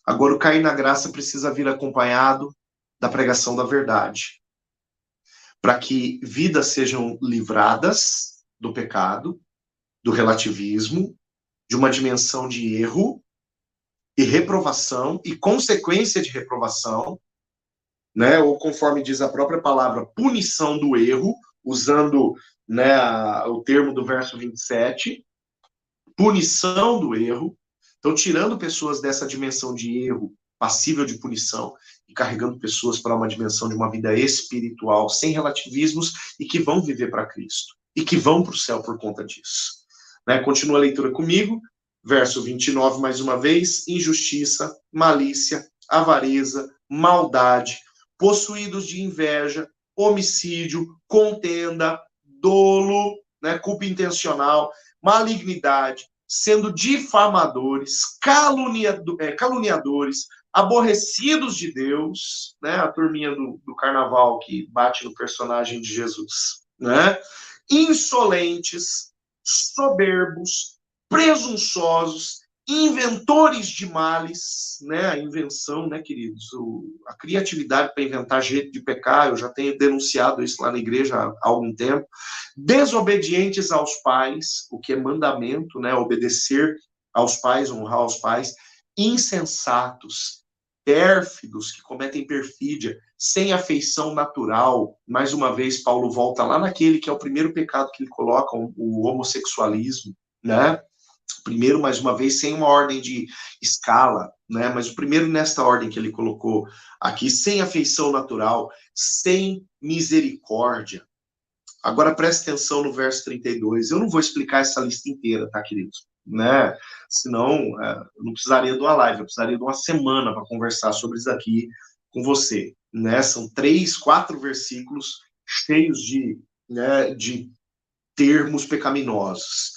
Agora, o cair na graça precisa vir acompanhado da pregação da verdade, para que vidas sejam livradas do pecado, do relativismo, de uma dimensão de erro e reprovação e consequência de reprovação, né? Ou conforme diz a própria palavra, punição do erro, usando, né, o termo do verso 27, punição do erro. Então, tirando pessoas dessa dimensão de erro, passível de punição, e carregando pessoas para uma dimensão de uma vida espiritual, sem relativismos, e que vão viver para Cristo, e que vão para o céu por conta disso. Né? Continua a leitura comigo, verso 29, mais uma vez: injustiça, malícia, avareza, maldade, possuídos de inveja, homicídio, contenda, dolo, né, culpa intencional, malignidade, sendo difamadores, caluniadores, aborrecidos de Deus, né, a turminha do carnaval que bate no personagem de Jesus, né, insolentes, soberbos, presunçosos, inventores de males, né, a invenção, né, queridos, a criatividade para inventar jeito de pecar, eu já tenho denunciado isso lá na igreja há algum tempo, desobedientes aos pais, o que é mandamento, né, obedecer aos pais, honrar os pais, insensatos, pérfidos, que cometem perfídia, sem afeição natural. Mais uma vez, Paulo volta lá naquele que é o primeiro pecado que ele coloca, o homossexualismo, né? Primeiro, mais uma vez, sem uma ordem de escala, né? Mas o primeiro nesta ordem que ele colocou aqui, sem afeição natural, sem misericórdia. Agora preste atenção no verso 32. Eu não vou explicar essa lista inteira, tá, queridos? Né? Senão, eu não precisaria de uma live, eu precisaria de uma semana para conversar sobre isso aqui com você. Né? São 3, 4 versículos cheios né, de termos pecaminosos.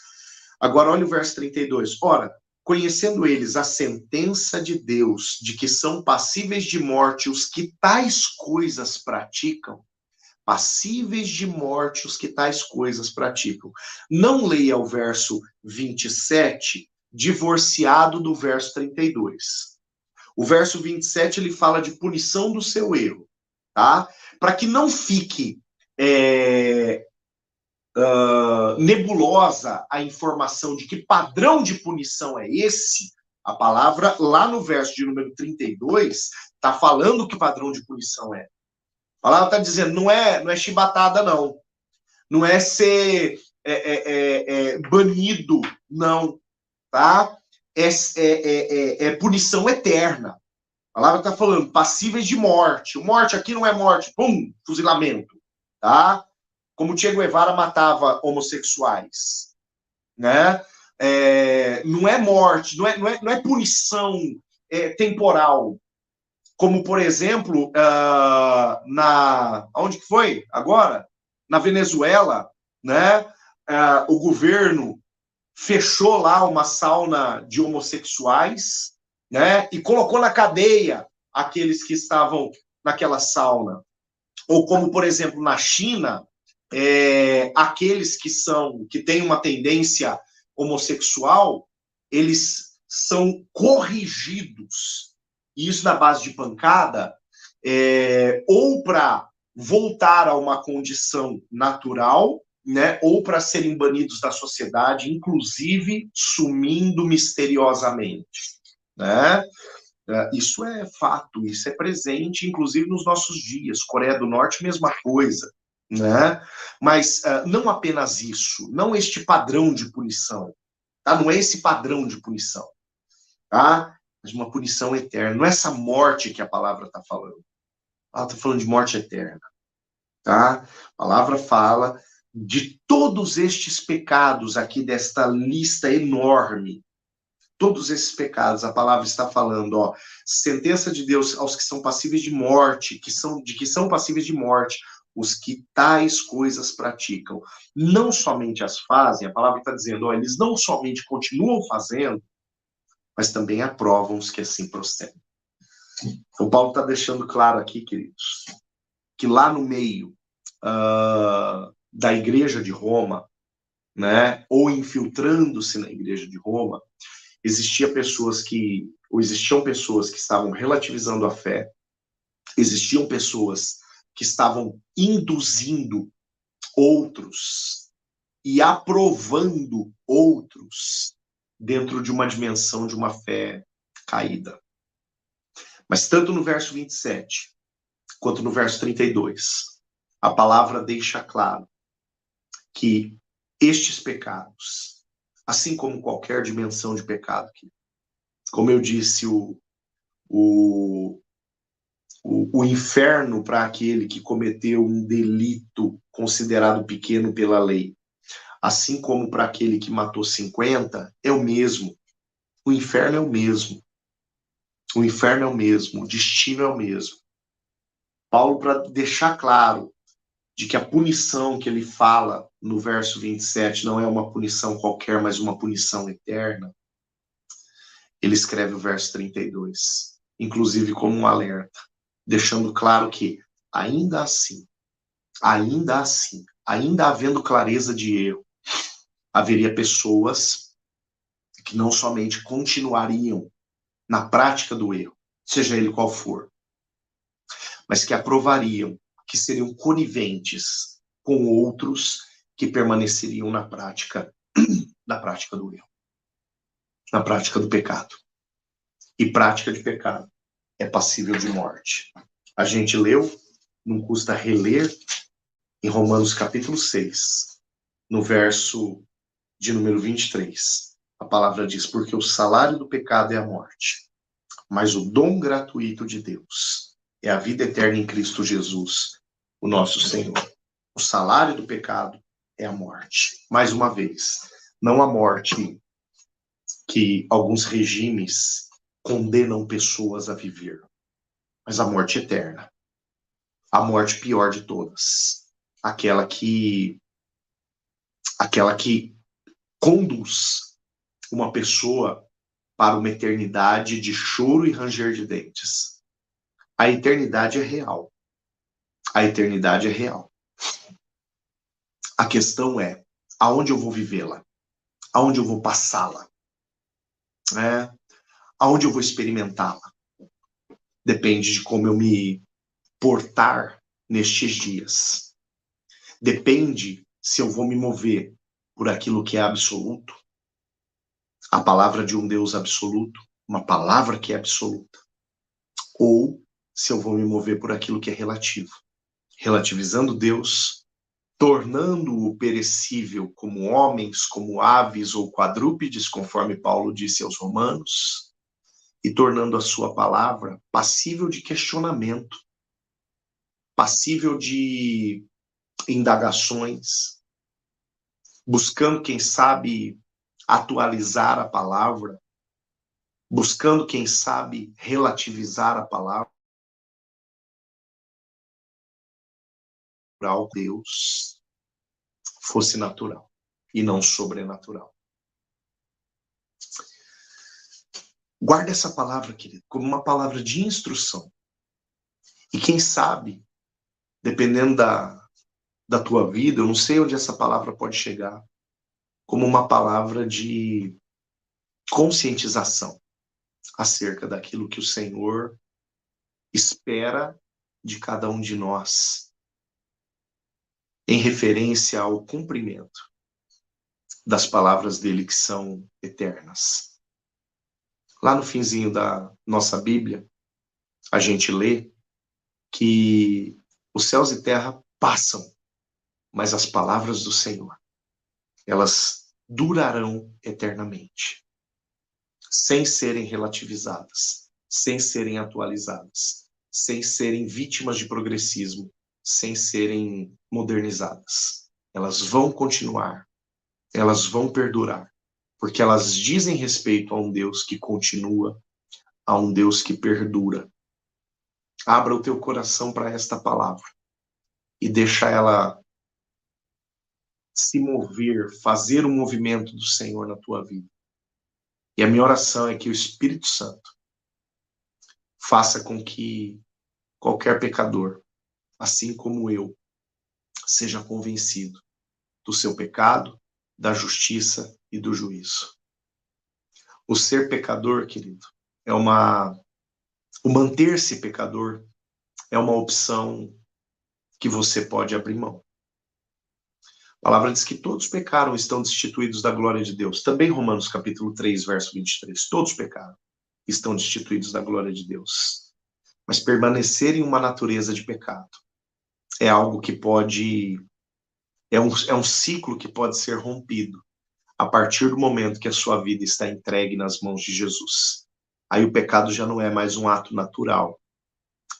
Agora, olha o verso 32. Ora, conhecendo eles a sentença de Deus, de que são passíveis de morte os que tais coisas praticam, passíveis de morte os que tais coisas praticam. Não leia o verso 27 divorciado do verso 32. O verso 27 ele fala de punição do seu erro, tá? Para que não fique nebulosa a informação de que padrão de punição é esse, a palavra lá no verso de número 32 está falando que padrão de punição é. A palavra está dizendo, não é chibatada, não. Não é ser banido, não. Tá? É punição eterna. A palavra está falando passíveis de morte. O morte aqui não é morte, pum, fuzilamento. Tá? Como Che Guevara matava homossexuais. Né? Não é morte, não é punição temporal. Como, por exemplo, onde que foi agora? Na Venezuela, né? O governo fechou lá uma sauna de homossexuais, né? E colocou na cadeia aqueles que estavam naquela sauna. Ou como, por exemplo, na China, aqueles que têm uma tendência homossexual, eles são corrigidos, isso na base de pancada, ou para voltar a uma condição natural, né, ou para serem banidos da sociedade, inclusive sumindo misteriosamente, né? Isso é fato, isso é presente, inclusive nos nossos dias. Coreia do Norte, mesma coisa, né? Mas não apenas isso, não este padrão de punição, tá? Não é esse padrão de punição, tá? Mas uma punição eterna. Não é essa morte que a palavra está falando. Ela está falando de morte eterna, tá? A palavra fala de todos estes pecados aqui desta lista enorme. Todos esses pecados, a palavra está falando, ó, sentença de Deus aos que são passíveis de morte, que são passíveis de morte, os que tais coisas praticam. Não somente as fazem, a palavra está dizendo, ó, eles não somente continuam fazendo, mas também aprovam os que assim procedem. Então, Paulo está deixando claro aqui, queridos, que lá no meio da igreja de Roma, né, ou infiltrando-se na igreja de Roma, existiam pessoas que estavam relativizando a fé, existiam pessoas que estavam induzindo outros e aprovando outros dentro de uma dimensão de uma fé caída. Mas tanto no verso 27, quanto no verso 32, a palavra deixa claro que estes pecados, assim como qualquer dimensão de pecado, como eu disse, o inferno para aquele que cometeu um delito considerado pequeno pela lei, assim como para aquele que matou 50, é o mesmo. O inferno é o mesmo. O inferno é o mesmo, o destino é o mesmo. Paulo, para deixar claro de que a punição que ele fala no verso 27 não é uma punição qualquer, mas uma punição eterna, ele escreve o verso 32, inclusive como um alerta, deixando claro que, ainda assim, ainda havendo clareza de erro, haveria pessoas que não somente continuariam na prática do erro, seja ele qual for, mas que aprovariam, que seriam coniventes com outros que permaneceriam na prática do erro, na prática do pecado. E prática de pecado é passível de morte. A gente leu, não custa reler, em Romanos capítulo 6, no verso de número 23. A palavra diz, porque o salário do pecado é a morte, mas o dom gratuito de Deus é a vida eterna em Cristo Jesus, o nosso Senhor. O salário do pecado é a morte. Mais uma vez, não a morte que alguns regimes condenam pessoas a viver, mas a morte eterna. A morte pior de todas. Aquela que conduz uma pessoa para uma eternidade de choro e ranger de dentes. A eternidade é real. A eternidade é real. A questão é, aonde eu vou vivê-la? Aonde eu vou passá-la? Aonde eu vou experimentá-la? Depende de como eu me portar nestes dias. Depende se eu vou me mover por aquilo que é absoluto, a palavra de um Deus absoluto, uma palavra que é absoluta, ou se eu vou me mover por aquilo que é relativo, relativizando Deus, tornando-o perecível como homens, como aves ou quadrúpedes, conforme Paulo disse aos Romanos, e tornando a sua palavra passível de questionamento, passível de indagações, buscando, quem sabe, atualizar a palavra, buscando, quem sabe, relativizar a palavra ao Deus fosse natural e não sobrenatural. Guarda essa palavra, querido, como uma palavra de instrução. E quem sabe, dependendo da tua vida, eu não sei onde essa palavra pode chegar, como uma palavra de conscientização acerca daquilo que o Senhor espera de cada um de nós, em referência ao cumprimento das palavras dele que são eternas. Lá no finzinho da nossa Bíblia, a gente lê que os céus e terra passam, mas as palavras do Senhor, elas durarão eternamente, sem serem relativizadas, sem serem atualizadas, sem serem vítimas de progressismo, sem serem modernizadas. Elas vão continuar, elas vão perdurar, porque elas dizem respeito a um Deus que continua, a um Deus que perdura. Abra o teu coração para esta palavra e deixa ela se mover, fazer o movimento do Senhor na tua vida. E a minha oração é que o Espírito Santo faça com que qualquer pecador, assim como eu, seja convencido do seu pecado, da justiça e do juízo. O ser pecador, querido, o manter-se pecador é uma opção que você pode abrir mão. A palavra diz que todos pecaram e estão destituídos da glória de Deus. Também Romanos capítulo 3, verso 23. Todos pecaram e estão destituídos da glória de Deus. Mas permanecer em uma natureza de pecado é algo que pode... É um ciclo que pode ser rompido a partir do momento que a sua vida está entregue nas mãos de Jesus. Aí o pecado já não é mais um ato natural,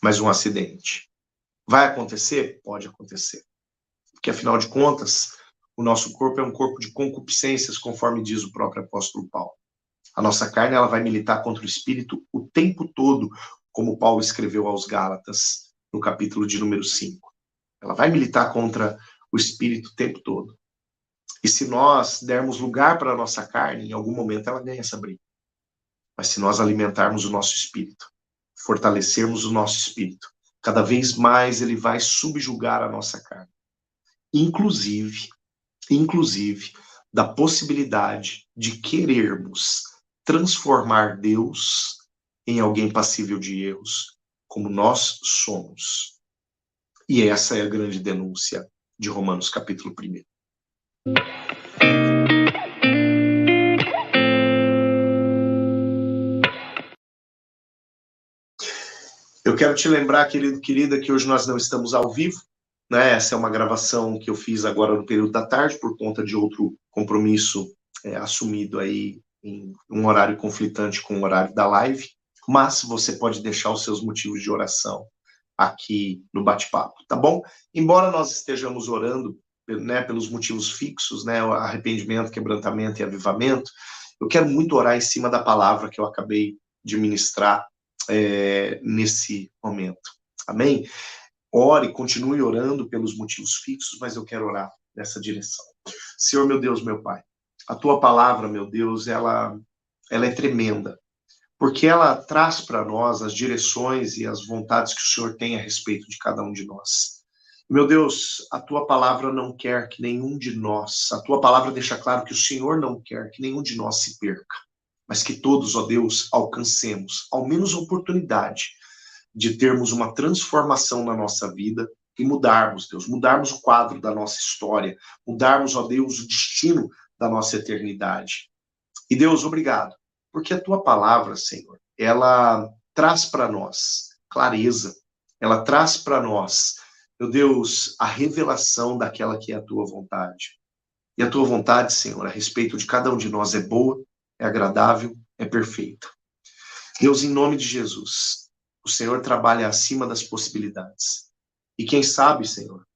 mas um acidente. Vai acontecer? Pode acontecer. Porque, afinal de contas, o nosso corpo é um corpo de concupiscências, conforme diz o próprio apóstolo Paulo. A nossa carne, ela vai militar contra o espírito o tempo todo, como Paulo escreveu aos Gálatas, no capítulo de número 5. Ela vai militar contra o espírito o tempo todo. E se nós dermos lugar para a nossa carne, em algum momento ela ganha essa briga. Mas se nós alimentarmos o nosso espírito, fortalecermos o nosso espírito, cada vez mais ele vai subjugar a nossa carne. Inclusive da possibilidade de querermos transformar Deus em alguém passível de erros, como nós somos. E essa é a grande denúncia de Romanos capítulo 1. Eu quero te lembrar, querido, querida, que hoje nós não estamos ao vivo, né? Essa é uma gravação que eu fiz agora no período da tarde, por conta de outro compromisso assumido aí em um horário conflitante com o horário da live, mas você pode deixar os seus motivos de oração aqui no bate-papo, tá bom? Embora nós estejamos orando, né, pelos motivos fixos, né, arrependimento, quebrantamento e avivamento, eu quero muito orar em cima da palavra que eu acabei de ministrar nesse momento. Amém? Ore, continue orando pelos motivos fixos, mas eu quero orar nessa direção. Senhor, meu Deus, meu Pai, a Tua palavra, meu Deus, ela é tremenda, porque ela traz para nós as direções e as vontades que o Senhor tem a respeito de cada um de nós. Meu Deus, a tua palavra não quer que nenhum de nós, a tua palavra deixa claro que o Senhor não quer que nenhum de nós se perca, mas que todos, ó Deus, alcancemos ao menos a oportunidade de termos uma transformação na nossa vida e mudarmos, Deus, mudarmos o quadro da nossa história, mudarmos, ó Deus, o destino da nossa eternidade. E Deus, obrigado, porque a tua palavra, Senhor, ela traz para nós clareza, ela traz para nós, meu Deus, a revelação daquela que é a tua vontade. E a tua vontade, Senhor, a respeito de cada um de nós é boa, é agradável, é perfeita. Deus, em nome de Jesus, o Senhor trabalha acima das possibilidades. E quem sabe, Senhor,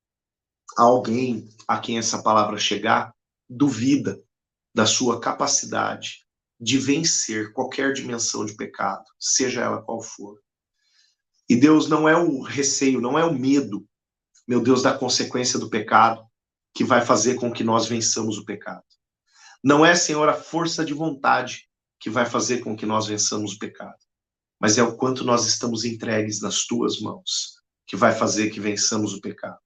alguém a quem essa palavra chegar, duvida da sua capacidade de vencer qualquer dimensão de pecado, seja ela qual for. E Deus, não é o receio, não é o medo, meu Deus, da consequência do pecado que vai fazer com que nós vençamos o pecado. Não é, Senhor, a força de vontade que vai fazer com que nós vençamos o pecado, mas é o quanto nós estamos entregues nas tuas mãos que vai fazer que vençamos o pecado.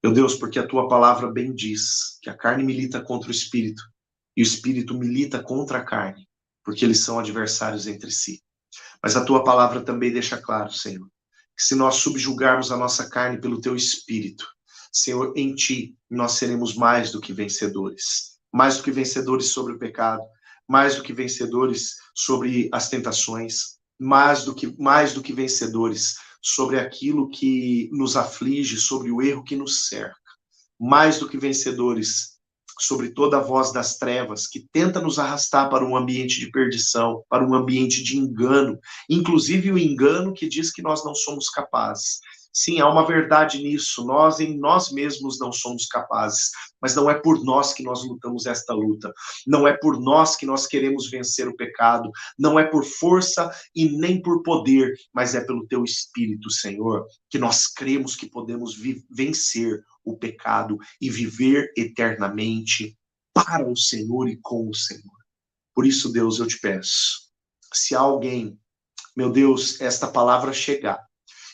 Meu Deus, porque a tua palavra bem diz que a carne milita contra o espírito e o espírito milita contra a carne, porque eles são adversários entre si. Mas a tua palavra também deixa claro, Senhor, que se nós subjugarmos a nossa carne pelo teu espírito, Senhor, em ti nós seremos mais do que vencedores. Mais do que vencedores sobre o pecado, mais do que vencedores sobre as tentações, mais do que vencedores sobre aquilo que nos aflige, sobre o erro que nos cerca. Mais do que vencedores sobre toda a voz das trevas que tenta nos arrastar para um ambiente de perdição, para um ambiente de engano, inclusive o engano que diz que nós não somos capazes. Sim, há uma verdade nisso, nós em nós mesmos não somos capazes, mas não é por nós que nós lutamos esta luta, não é por nós que nós queremos vencer o pecado, não é por força e nem por poder, mas é pelo teu Espírito, Senhor, que nós cremos que podemos vencer o pecado e viver eternamente para o Senhor e com o Senhor. Por isso, Deus, eu te peço, se alguém, meu Deus, esta palavra chegar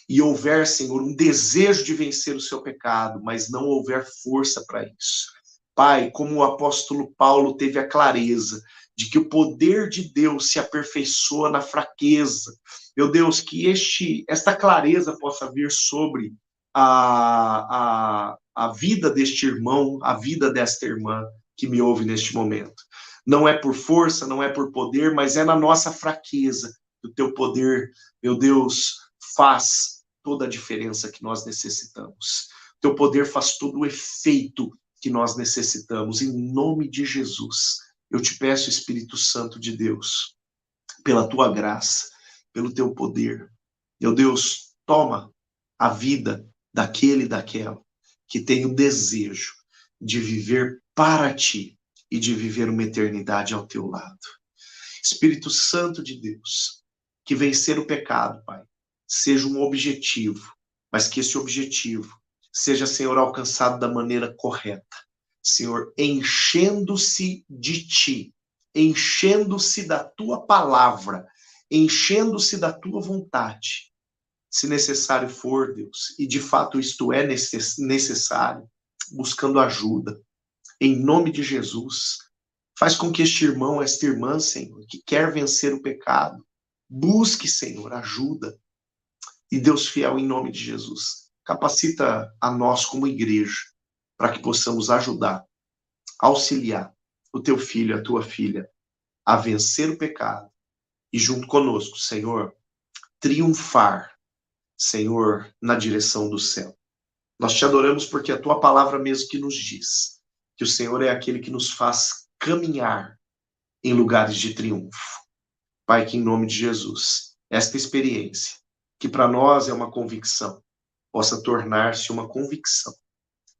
e houver, Senhor, um desejo de vencer o seu pecado, mas não houver força para isso, Pai, como o apóstolo Paulo teve a clareza de que o poder de Deus se aperfeiçoa na fraqueza, meu Deus, que esta clareza possa vir sobre a vida deste irmão, a vida desta irmã que me ouve neste momento. Não é por força, não é por poder, mas é na nossa fraqueza que o teu poder, meu Deus, faz toda a diferença que nós necessitamos. O teu poder faz todo o efeito que nós necessitamos. Em nome de Jesus, eu te peço, Espírito Santo de Deus, pela tua graça, pelo teu poder. Meu Deus, toma a vida daquele e daquela que tem o desejo de viver para ti e de viver uma eternidade ao teu lado. Espírito Santo de Deus, que vencer o pecado, Pai, seja um objetivo, mas que esse objetivo seja, Senhor, alcançado da maneira correta. Senhor, enchendo-se de ti, enchendo-se da tua palavra, enchendo-se da tua vontade. Se necessário for, Deus, e de fato isto é necessário, buscando ajuda, em nome de Jesus, faz com que este irmão, esta irmã, Senhor, que quer vencer o pecado, busque, Senhor, ajuda. E Deus fiel, em nome de Jesus, capacita a nós como igreja, para que possamos ajudar, auxiliar o teu filho, a tua filha, a vencer o pecado. E junto conosco, Senhor, triunfar, Senhor, na direção do céu. Nós te adoramos porque a tua palavra mesmo que nos diz que o Senhor é aquele que nos faz caminhar em lugares de triunfo. Pai, que em nome de Jesus, esta experiência, que para nós é uma convicção, possa tornar-se uma convicção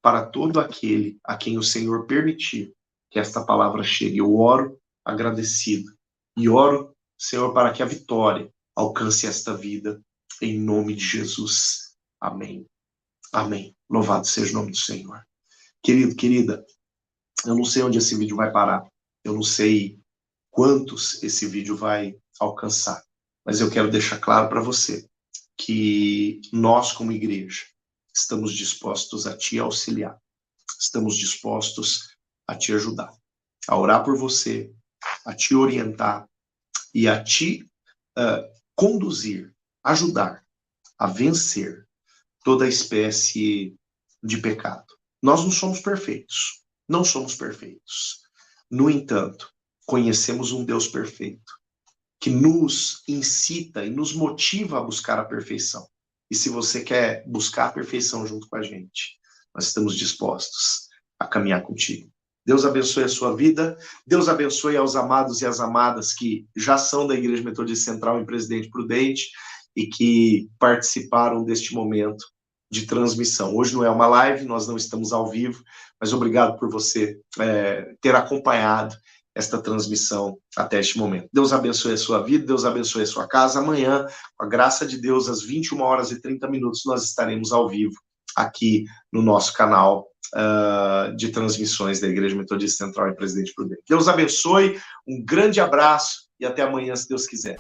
para todo aquele a quem o Senhor permitir que esta palavra chegue. Eu oro agradecido e oro, Senhor, para que a vitória alcance esta vida, em nome de Jesus. Amém. Amém. Louvado seja o nome do Senhor. Querido, querida, eu não sei onde esse vídeo vai parar. Eu não sei quantos esse vídeo vai alcançar. Mas eu quero deixar claro para você que nós, como igreja, estamos dispostos a te auxiliar, estamos dispostos a te ajudar, a orar por você, a te orientar e a te conduzir, ajudar a vencer toda espécie de pecado. Nós não somos perfeitos, não somos perfeitos. No entanto, conhecemos um Deus perfeito, que nos incita e nos motiva a buscar a perfeição. E se você quer buscar a perfeição junto com a gente, nós estamos dispostos a caminhar contigo. Deus abençoe a sua vida, Deus abençoe aos amados e às amadas que já são da Igreja Metodista Central em Presidente Prudente e que participaram deste momento de transmissão. Hoje não é uma live, nós não estamos ao vivo, mas obrigado por você ter acompanhado esta transmissão até este momento. Deus abençoe a sua vida, Deus abençoe a sua casa. Amanhã, com a graça de Deus, às 21h30, nós estaremos ao vivo aqui no nosso canal de transmissões da Igreja Metodista Central em Presidente Prudente. Deus abençoe, um grande abraço e até amanhã, se Deus quiser.